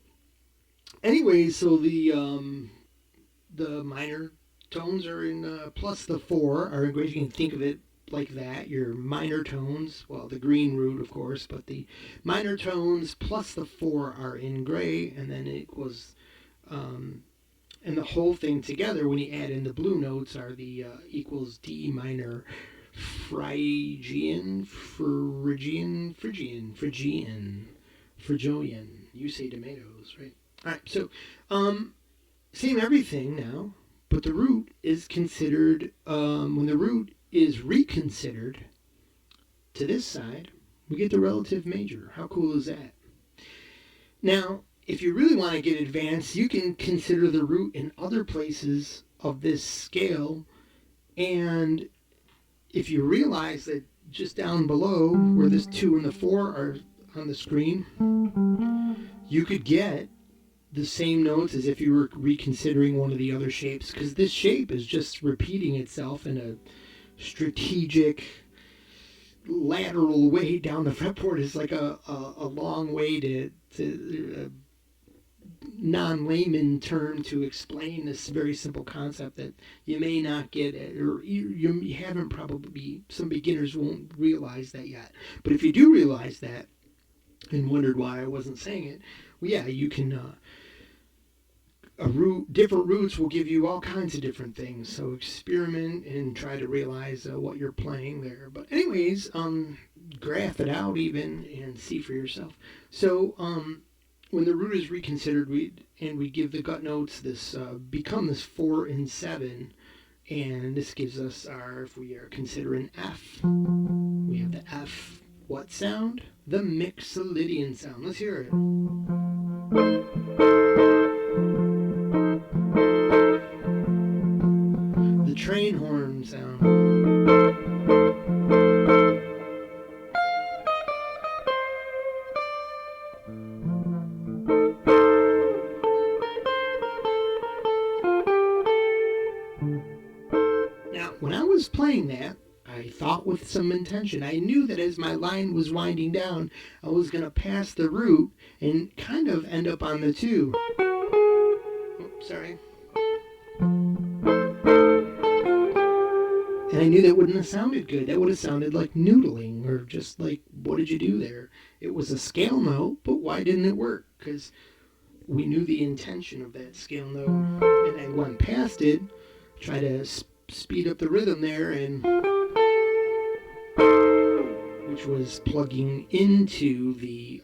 Anyway, so the minor tones are in plus the 4 are in gray. You can think of it like that. Your minor tones, well, the green root, of course, but the minor tones plus the 4 are in gray, and then it was, and the whole thing together, when you add in the blue notes, are the equals D minor Phrygian. You say tomatoes, right? All right, so same everything now. But the root is considered, when the root is reconsidered to this side, we get the relative major. How cool is that? Now, if you really want to get advanced, you can consider the root in other places of this scale. And if you realize that just down below, where this 2 and the 4 are on the screen, you could get the same notes as if you were reconsidering one of the other shapes, because this shape is just repeating itself in a strategic lateral way down the fretboard. Is like a long way to non-layman term to explain this very simple concept that you may not get it, or you haven't probably, some beginners won't realize that yet. But if you do realize that and wondered why I wasn't saying it, well, yeah, you can different roots will give you all kinds of different things. So experiment and try to realize what you're playing there. But anyways, graph it out even and see for yourself. So when the root is reconsidered, we give the gut notes this become this 4 and 7, and this gives us our, if we are considering F, we have the F what sound? The Mixolydian sound. Let's hear it. The train horn sound. Now, when I was playing that, I thought with some intention. I knew that as my line was winding down, I was going to pass the root and kind of end up on the 2. Oops, sorry. And I knew that wouldn't have sounded good. That would have sounded like noodling, or just like, what did you do there? It was a scale note, but why didn't it work? Because we knew the intention of that scale note. And I went past it, tried to speed up the rhythm there, and which was plugging into the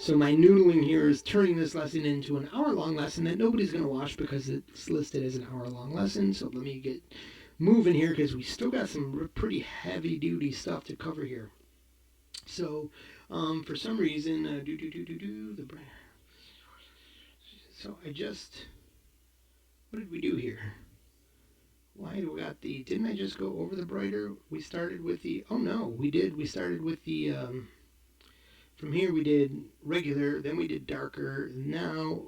So my noodling here is turning this lesson into an hour-long lesson that nobody's going to watch because it's listed as an hour-long lesson. So let me get moving here because we still got some pretty heavy-duty stuff to cover here. So for some reason, so what did we do here? Why do we got the, didn't I just go over the brighter? We started with the, oh no, we did. We started with the, from here we did regular, then we did darker. Now,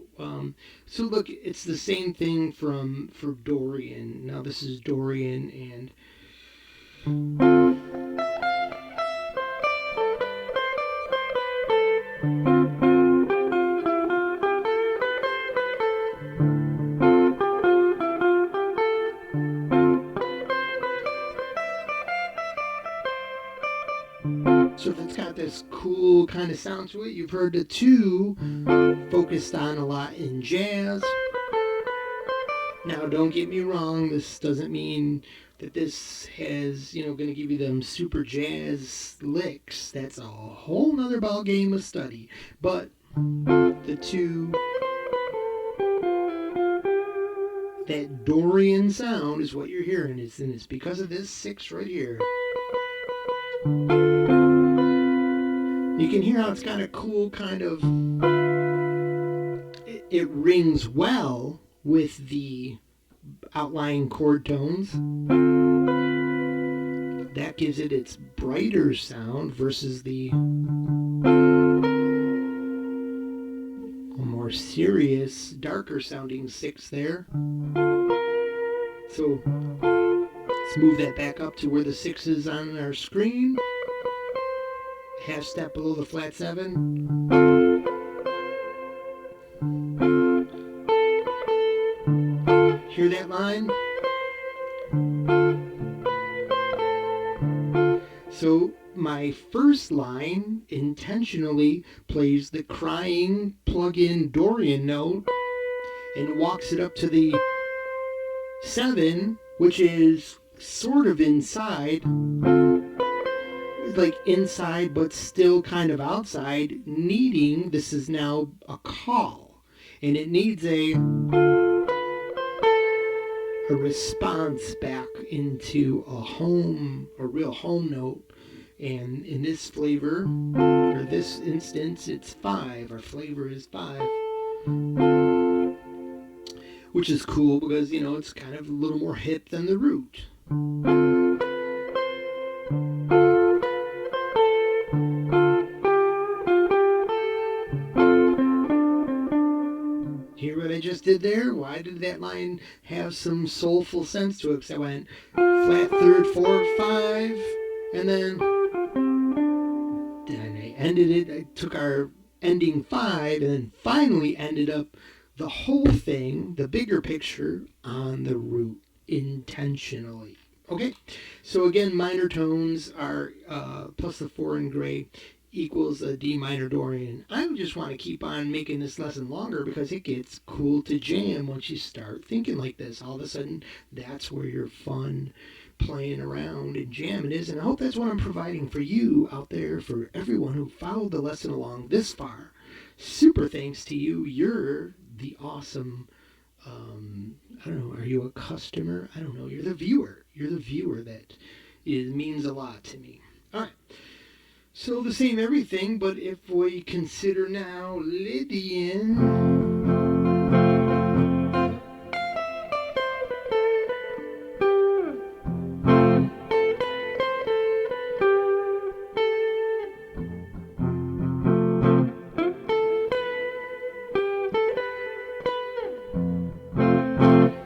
so look, it's the same thing for Dorian. Now this is Dorian and so if it's got this cool kind of sound to it, you've heard the two focused on a lot in jazz. Now, don't get me wrong, this doesn't mean that this has, going to give you them super jazz licks. That's a whole nother ball game of study. But the two, that Dorian sound is what you're hearing. And it's because of this 6 right here. You can hear how it's got a cool kind of, it rings well with the outlying chord tones. That gives it its brighter sound versus the more serious, darker sounding 6 there. So let's move that back up to where the 6 is on our screen. Half step below the flat 7. Hear that line? So my first line intentionally plays the crying plug-in Dorian note and walks it up to the 7, which is sort of inside, like inside but still kind of outside, needing, this is now a call, and it needs a response back into a real home note. And in this flavor, or this instance, it's 5. Our flavor is 5. Which is cool because, it's kind of a little more hip than the root. Hear what I just did there? Why did that line have some soulful sense to it? Because I went flat 3rd, 4, 5, and then I ended it. I took our ending 5 and then finally ended up the whole thing, the bigger picture, on the root intentionally. Okay, so again, minor tones are plus the 4 in gray equals a D minor Dorian. I just want to keep on making this lesson longer because it gets cool to jam once you start thinking like this. All of a sudden, that's where your fun playing around and jamming is. And I hope that's what I'm providing for you out there, for everyone who followed the lesson along this far. Super thanks to you. You're the awesome, I don't know, are you a customer? I don't know. You're the viewer. You're the viewer that means a lot to me. All right. So the same everything, but if we consider now Lydian.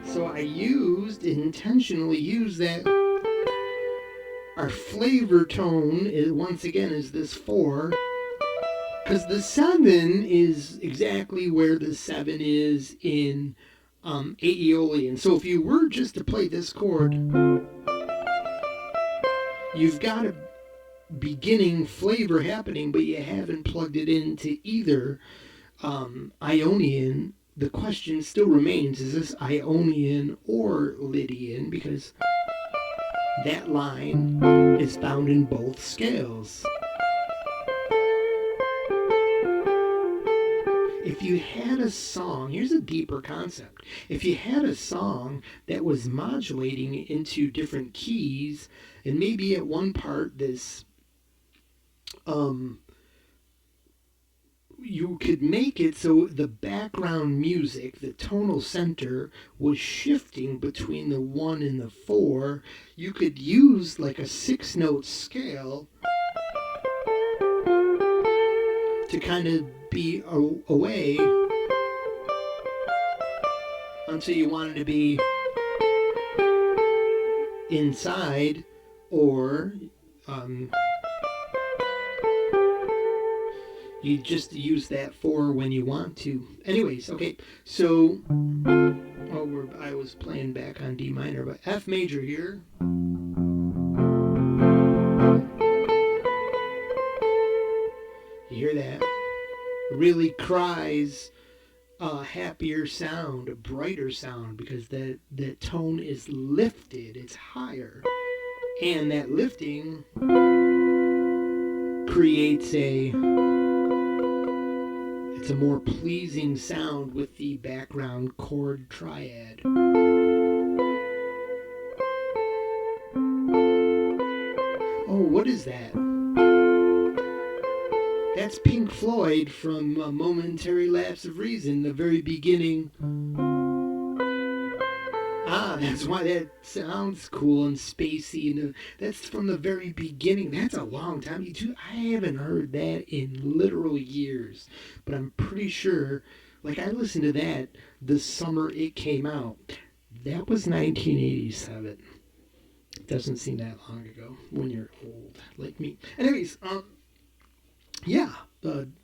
So I intentionally used that. Our flavor tone is once again is this 4, because the 7 is exactly where the 7 is in Aeolian. So if you were just to play this chord, you've got a beginning flavor happening, but you haven't plugged it into either Ionian. The question still remains: is this Ionian or Lydian? Because that line is found in both scales. if you had a song, here's a deeper concept. If you had a song that was modulating into different keys, and maybe at one part this, um, you could make it so the background music, the tonal center, was shifting between the 1 and the 4. You could use like a 6-note scale to kind of be away until you wanted to be inside, or you just use that 4 when you want to. Anyways, okay, so I was playing back on D minor, but F major here. You hear that? Really cries a happier sound, a brighter sound, because that tone is lifted, it's higher. And that lifting creates it's a more pleasing sound with the background chord triad. Oh, what is that? That's Pink Floyd from A Momentary Lapse of Reason, the very beginning. Ah, that's why that sounds cool and spacey. And that's from the very beginning. That's a long time. I haven't heard that in literal years. But I'm pretty sure, like, I listened to that the summer it came out. That was 1987. It doesn't seem that long ago when you're old like me. Anyways, yeah,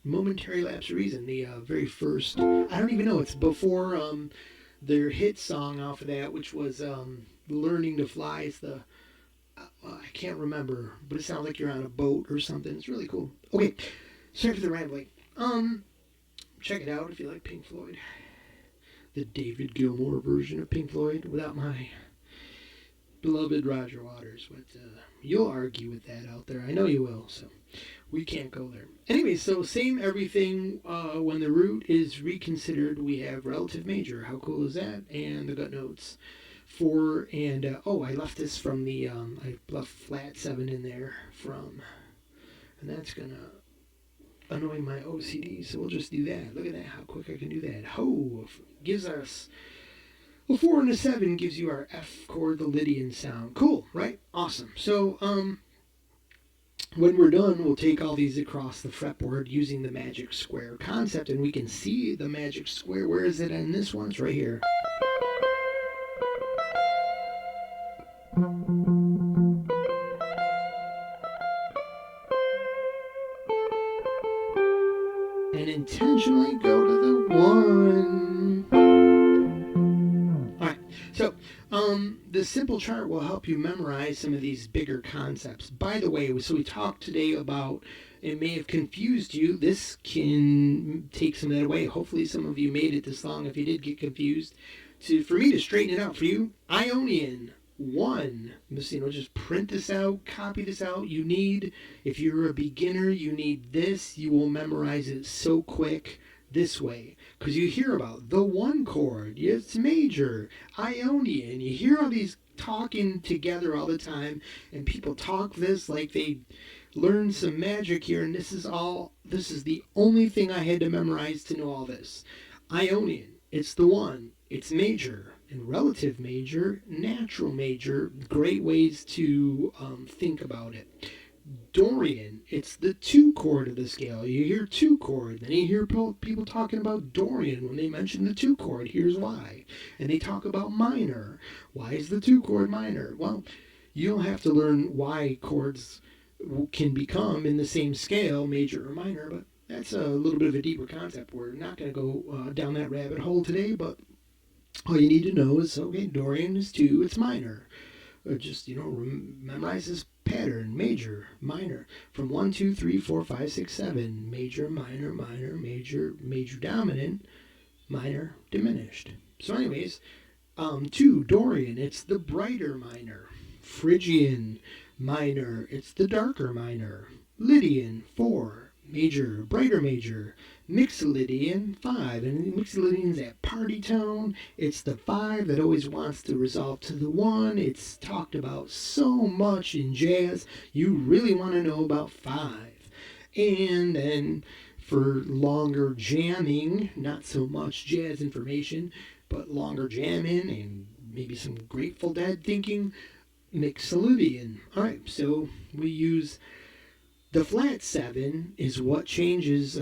Momentary Lapse of Reason, the very first, I don't even know, it's before their hit song off of that, which was Learning to Fly. It's the, I can't remember, but it sounds like you're on a boat or something. It's really cool. Okay, sorry for the rambling. Check it out if you like Pink Floyd. The David Gilmour version of Pink Floyd without my beloved Roger Waters. But you'll argue with that out there. I know you will, so we can't go there. Anyway, so same everything. When the root is reconsidered, we have relative major. How cool is that? And the gut notes. 4 and, I left this from the, I left flat 7 in there from, and that's going to annoy my OCD, so we'll just do that. Look at that, how quick I can do that. Ho! Gives us, well, 4 and a 7 gives you our F chord, the Lydian sound. Cool, right? Awesome. So, when we're done, we'll take all these across the fretboard using the magic square concept, and we can see the magic square. Where is it in this one? It's right here. And intentionally go to the 1. Alright, so the simple chart will help you memorize some of these bigger concepts. By the way, so we talked today about, it may have confused you, this can take some of that away. Hopefully some of you made it this long if you did get confused. For me to straighten it out for you, Ionian 1, just print this out, copy this out. You need, if you're a beginner, you need this. You will memorize it so quick this way, because you hear about the 1 chord, it's major, Ionian. You hear all these talking together all the time, and people talk this like they learned some magic here, and this is the only thing I had to memorize to know all this. Ionian, it's the 1, it's major. And relative major, natural major, great ways to think about it. Dorian, it's the 2 chord of the scale. You hear 2 chord, then you hear people talking about Dorian when they mention the 2 chord. Here's why. And they talk about minor. Why is the 2 chord minor? Well, you don't have to learn why chords can become in the same scale, major or minor, but that's a little bit of a deeper concept. We're not going to go down that rabbit hole today, but all you need to know is, okay, Dorian is 2, it's minor. Just, memorize this pattern, major, minor, from 1, 2, 3, 4, 5, 6, 7, major, minor, minor, major, major dominant, minor, diminished. So anyways, 2, Dorian, it's the brighter minor. Phrygian, minor, it's the darker minor. Lydian, 4, major, brighter major, Mixolydian 5. And Mixolydian's that party tone. It's the 5 that always wants to resolve to the 1. It's talked about so much in jazz. You really want to know about 5. And then for longer jamming, not so much jazz information, but longer jamming and maybe some Grateful Dead thinking, Mixolydian. Alright, so we use the flat 7 is what changes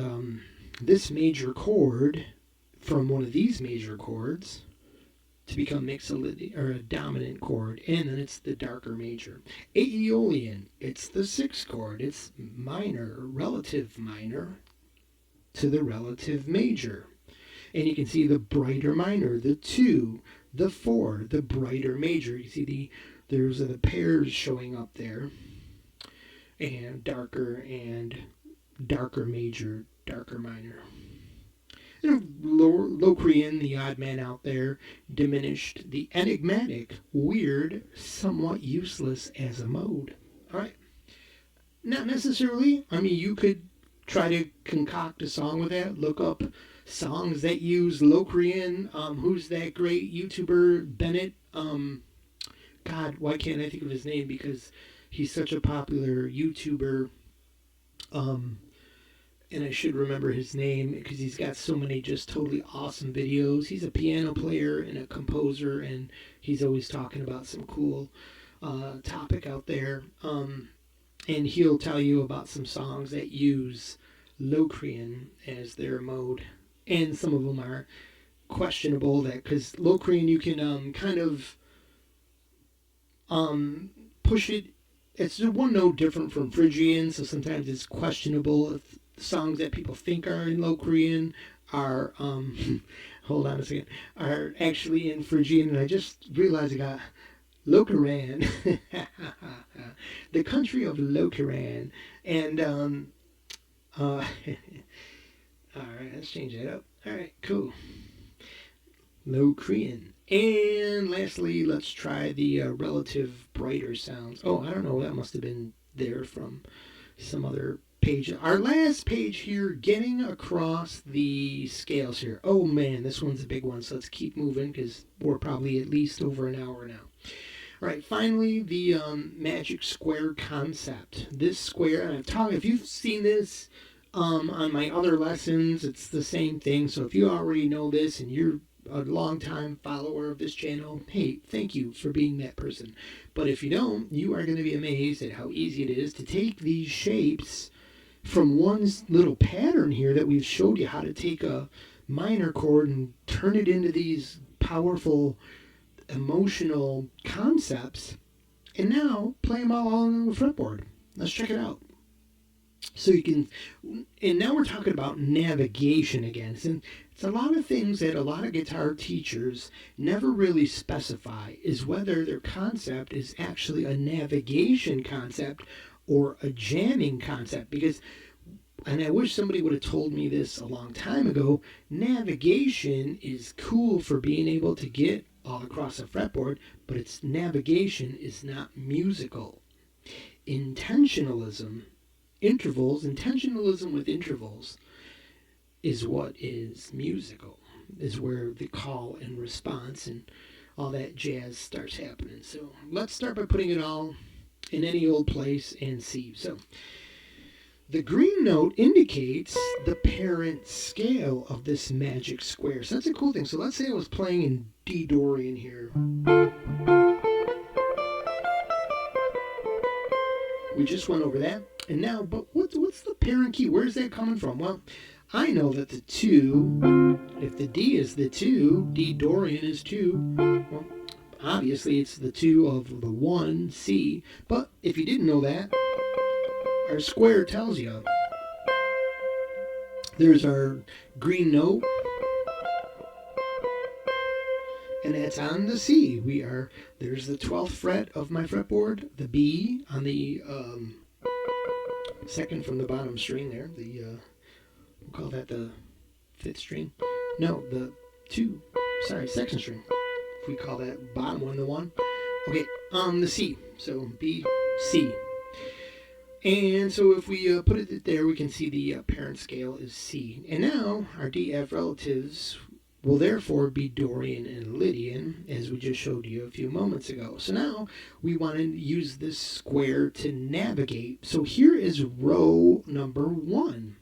this major chord from one of these major chords to become Mixolydian, or a dominant chord, and then it's the darker major. Aeolian, it's the 6th chord. It's minor, relative minor to the relative major. And you can see the brighter minor, the 2, the 4, the brighter major. You see there's the pairs showing up there. And darker major, darker minor. And Locrian, the odd man out there, diminished, the enigmatic, weird, somewhat useless as a mode. Alright. Not necessarily. I mean, you could try to concoct a song with that. Look up songs that use Locrian. Who's that great YouTuber, Bennett? God, why can't I think of his name? Because he's such a popular YouTuber. And I should remember his name because he's got so many just totally awesome videos. He's a piano player and a composer, and he's always talking about some cool topic out there. And he'll tell you about some songs that use Locrian as their mode. And some of them are questionable, that because Locrian you can kind of push it. It's one note different from Phrygian, so sometimes it's questionable if songs that people think are in Locrian are hold on a second, are actually in Phrygian. And I just realized I got Locrian, the country of Locrian. And all right, let's change that up. All right, cool. Locrian. And lastly, let's try the relative brighter sounds. Oh, I don't know, that must have been there from some other page. Our last page here, getting across the scales here. Oh man, this one's a big one, so let's keep moving because we're probably at least over an hour now. All right, finally, the magic square concept. This square, and if you've seen this on my other lessons, it's the same thing. So if you already know this and you're a long-time follower of this channel, hey, thank you for being that person. But if you don't, you are going to be amazed at how easy it is to take these shapes from one little pattern here that we've showed you how to take a minor chord and turn it into these powerful emotional concepts, and now play them all on the fretboard. Let's check it out. So you can, and now we're talking about navigation again. It's a lot of things that a lot of guitar teachers never really specify, is whether their concept is actually a navigation concept or a jamming concept. Because, and I wish somebody would have told me this a long time ago, navigation is cool for being able to get all across a fretboard, but its navigation is not musical. Intentionalism with intervals is what is musical, is where the call and response and all that jazz starts happening. So let's start by putting it all in any old place and see. So the green note indicates the parent scale of this magic square. So that's a cool thing. So let's say I was playing in D Dorian here. We just went over that. And now, but what's the parent key? Where's that coming from? Well, I know that the 2, if the D is the 2, D Dorian is 2, well, obviously it's the 2 of the 1, C. But if you didn't know that, our square tells you. There's our green note, and that's on the C. There's the 12th fret of my fretboard, the B on the second from the bottom string there, we'll call that the 5th string. No, the 2nd string. If we call that bottom one the 1. Okay, the C. So B, C. And so if we put it there, we can see the parent scale is C. And now our D-F relatives will therefore be Dorian and Lydian, as we just showed you a few moments ago. So now we want to use this square to navigate. So here is row number 1.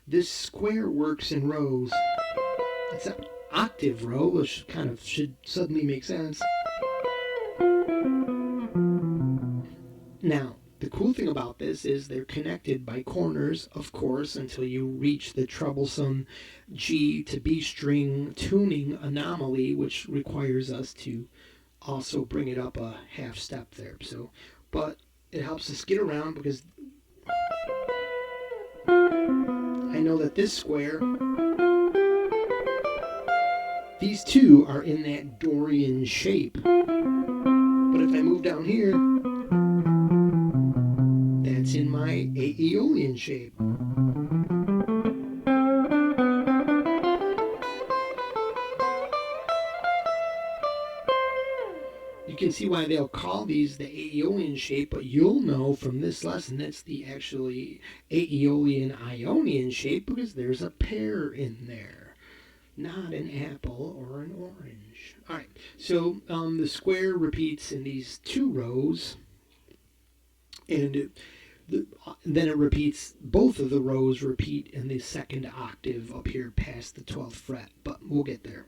This square works in rows. It's an octave row, which kind of should suddenly make sense. Now, the cool thing about this is they're connected by corners, of course, until you reach the troublesome G to B string tuning anomaly, which requires us to also bring it up a half step there. So, but it helps us get around because I know that this square, these two are in that Dorian shape. But if I move down here, that's in my Aeolian shape. You can see why they'll call these the Aeolian shape, but you'll know from this lesson that's the actually Aeolian Ionian shape because there's a pear in there, not an apple or an orange. All right, so the square repeats in these 2 rows, and then it repeats, both of the rows repeat in the 2nd octave up here past the 12th fret, but we'll get there.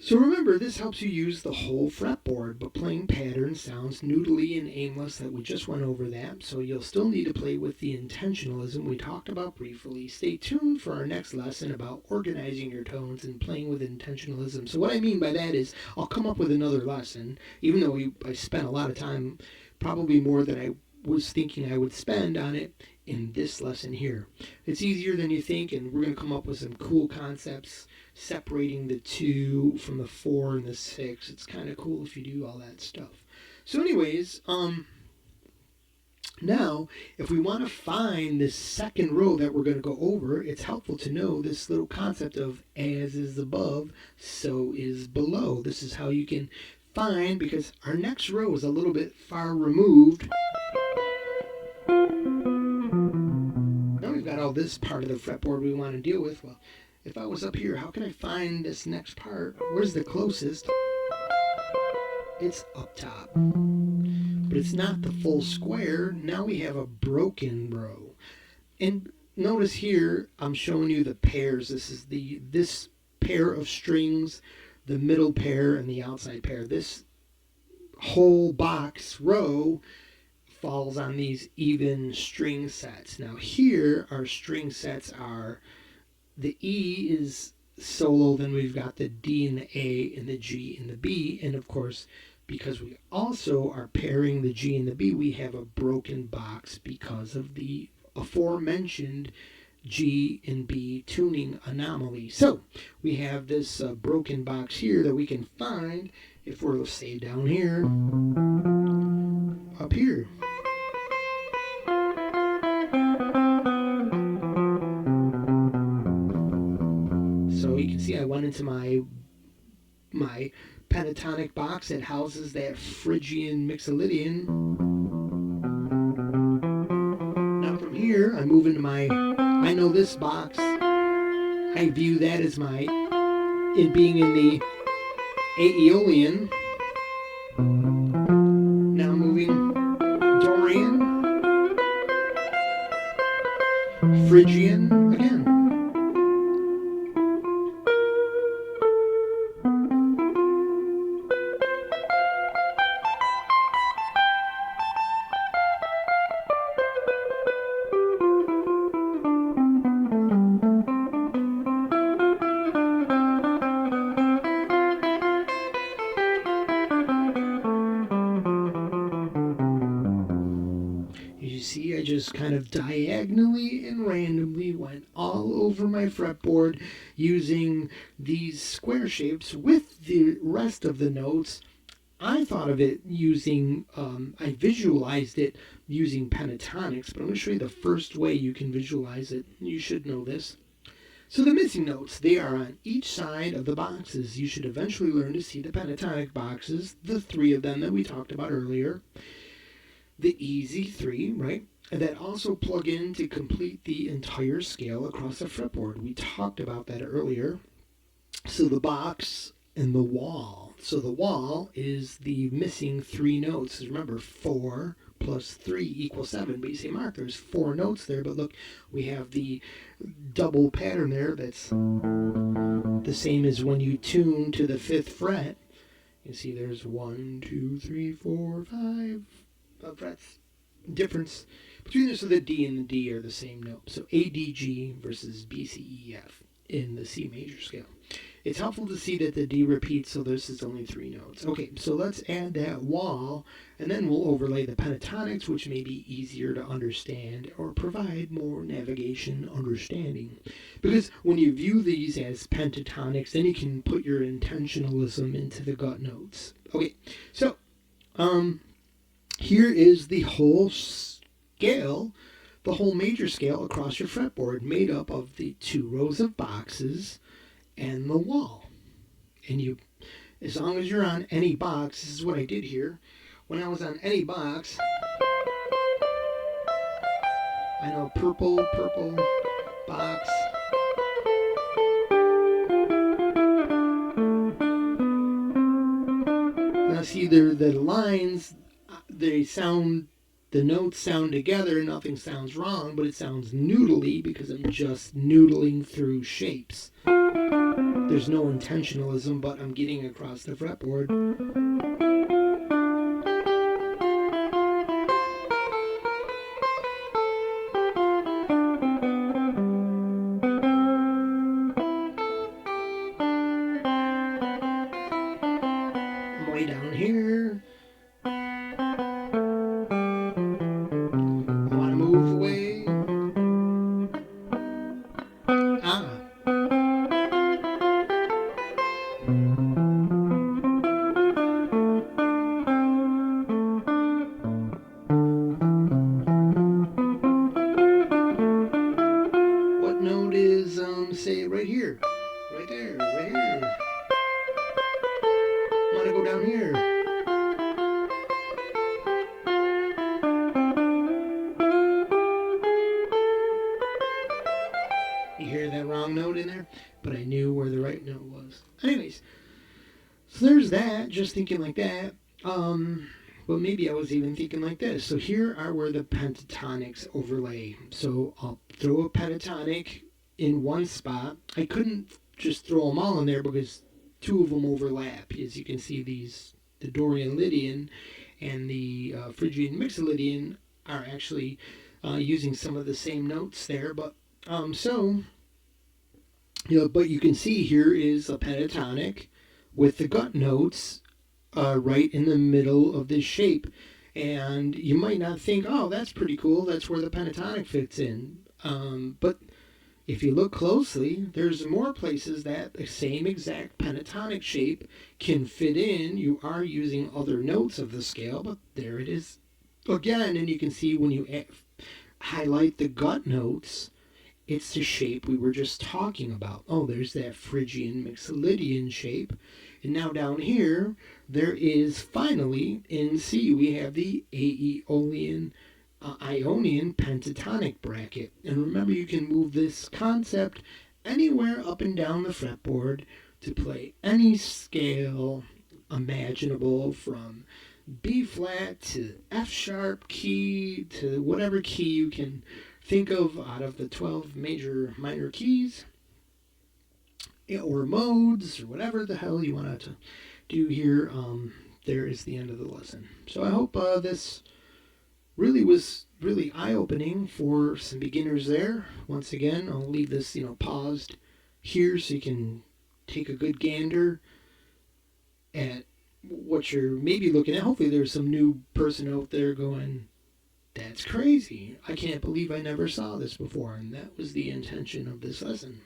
So remember, this helps you use the whole fretboard, but playing patterns sounds noodly and aimless. That we just went over that, so you'll still need to play with the intentionalism we talked about briefly. Stay tuned for our next lesson about organizing your tones and playing with intentionalism. So what I mean by that is I'll come up with another lesson, even though I spent a lot of time, probably more than I was thinking I would spend on it in this lesson here. It's easier than you think, and we're going to come up with some cool concepts separating the 2 from the 4 and the 6. It's kind of cool if you do all that stuff. So anyways, now if we want to find this 2nd row that we're going to go over, it's helpful to know this little concept of as is above, so is below. This is how you can find, because our next row is a little bit far removed. Now we've got all this part of the fretboard we want to deal with. Well, if I was up here, how can I find this next part? Where's the closest? It's up top. But it's not the full square. Now we have a broken row. And notice here, I'm showing you the pairs. This is this pair of strings, the middle pair and the outside pair. This whole box row falls on these even string sets. Now here our string sets are, the E is solo, then we've got the D and the A and the G and the B, and of course because we also are pairing the G and the B, we have a broken box because of the aforementioned G and B tuning anomaly. So we have this broken box here that we can find if we're, let's say, down here, up here. So you can see I went into my pentatonic box that houses that Phrygian Mixolydian. Now from here I move into I know this box, I view that as it being in the Aeolian. Now moving Dorian, Phrygian again. See, I just kind of diagonally and randomly went all over my fretboard using these square shapes with the rest of the notes. I thought of it using, I visualized it using pentatonics, but I'm going to show you the first way you can visualize it. You should know this. So the missing notes, they are on each side of the boxes. You should eventually learn to see the pentatonic boxes, the 3 of them that we talked about earlier. The easy 3, right? that also plug in to complete the entire scale across the fretboard. We talked about that earlier. So the box and the wall. So the wall is the missing 3 notes. Remember, 4 plus 3 equals 7. But you say, Mark, there's 4 notes there. But look, we have the double pattern there that's the same as when you tune to the 5th fret. You see there's 1, 2, 3, 4, 5 frets. Difference between this, so the D and the D are the same note. So A, D, G versus B, C, E, F in the C major scale. It's helpful to see that the D repeats, so this is only 3 notes. Okay, so let's add that wall, and then we'll overlay the pentatonics, which may be easier to understand or provide more navigation understanding. Because when you view these as pentatonics, then you can put your intentionalism into the gut notes. Okay, so here is the whole scale, the whole major scale across your fretboard, made up of the 2 rows of boxes and the wall. And you, as long as you're on any box, this is what I did here. When I was on any box, I know purple box. Now see, the lines, the notes sound together, nothing sounds wrong, but it sounds noodly because I'm just noodling through shapes. There's no intentionalism, but I'm getting across the fretboard. I'm way down here. I want to move away. What note is, say, right here? Right there, right here. I want to go down here. You hear that wrong note in there? But I knew where the right note was. Anyways, so there's that, just thinking like that. But maybe I was even thinking like this. So here are where the pentatonics overlay. So I'll throw a pentatonic in one spot. I couldn't just throw them all in there because 2 of them overlap. As you can see, the Dorian Lydian and the Phrygian Mixolydian are actually using some of the same notes there. But but you can see here is a pentatonic with the gut notes right in the middle of this shape. And you might not think, oh, that's pretty cool. That's where the pentatonic fits in. But if you look closely, there's more places that the same exact pentatonic shape can fit in. You are using other notes of the scale, but there it is again. And you can see when you highlight the gut notes, it's the shape we were just talking about. Oh, there's that Phrygian Mixolydian shape. And now down here, there is finally, in C, we have the Ionian pentatonic bracket. And remember, you can move this concept anywhere up and down the fretboard to play any scale imaginable, from B flat to F sharp key to whatever key you can think of out of the 12 major minor keys, or modes, or whatever the hell you want to do here. There is the end of the lesson. So I hope this really was really eye-opening for some beginners there. Once again, I'll leave this paused here so you can take a good gander at what you're maybe looking at. Hopefully there's some new person out there going, that's crazy. I can't believe I never saw this before. And that was the intention of this lesson.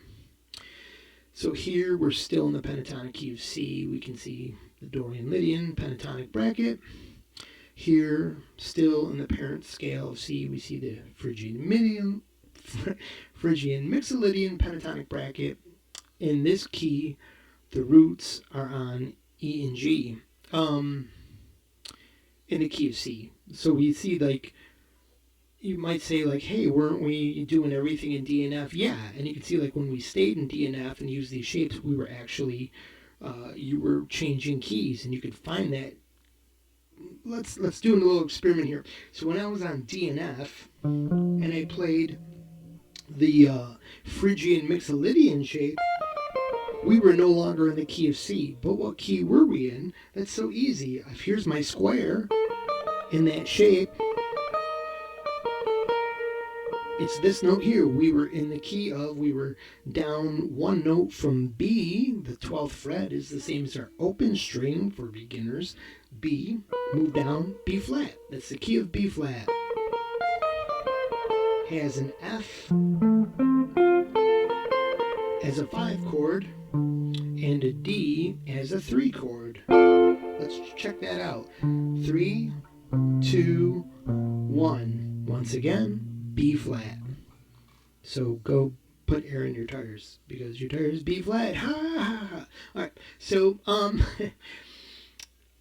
So here we're still in the pentatonic key of C. We can see the Dorian Lydian pentatonic bracket. Here, still in the parent scale of C, we see the Phrygian Mixolydian pentatonic bracket. In this key, the roots are on E and G in the key of C. So we see, like, you might say like, hey, weren't we doing everything in D and F? Yeah, and you can see like when we stayed in D and F and used these shapes, we were actually you were changing keys, and you could find that. Let's do a little experiment here. So when I was on D and F and I played the Phrygian Mixolydian shape, we were no longer in the key of C. But what key were we in? That's so easy. If here's my square in that shape, it's this note here. We were in the key of, we were down one note from B. The 12th fret is the same as our open string for beginners. B, move down, B flat. That's the key of B flat. Has an F as a 5 chord and a D as a 3 chord. Let's check that out. 3, 2, 1. Once again, B flat. So go put air in your tires because your tires B flat. Ha ha ha. All right. So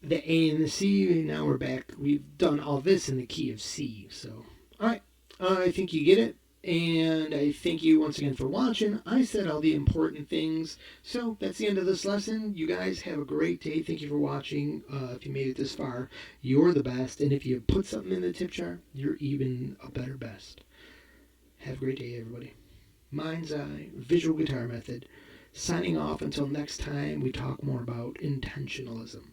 the A and the C. Now we're back. We've done all this in the key of C. So all right. I think you get it. And I thank you once again for watching. I said all the important things. So that's the end of this lesson. You guys have a great day. Thank you for watching. If you made it this far, you're the best. And if you put something in the tip jar, you're even a better best. Have a great day, everybody. Mind's Eye Visual Guitar Method. Signing off until next time we talk more about intentionalism.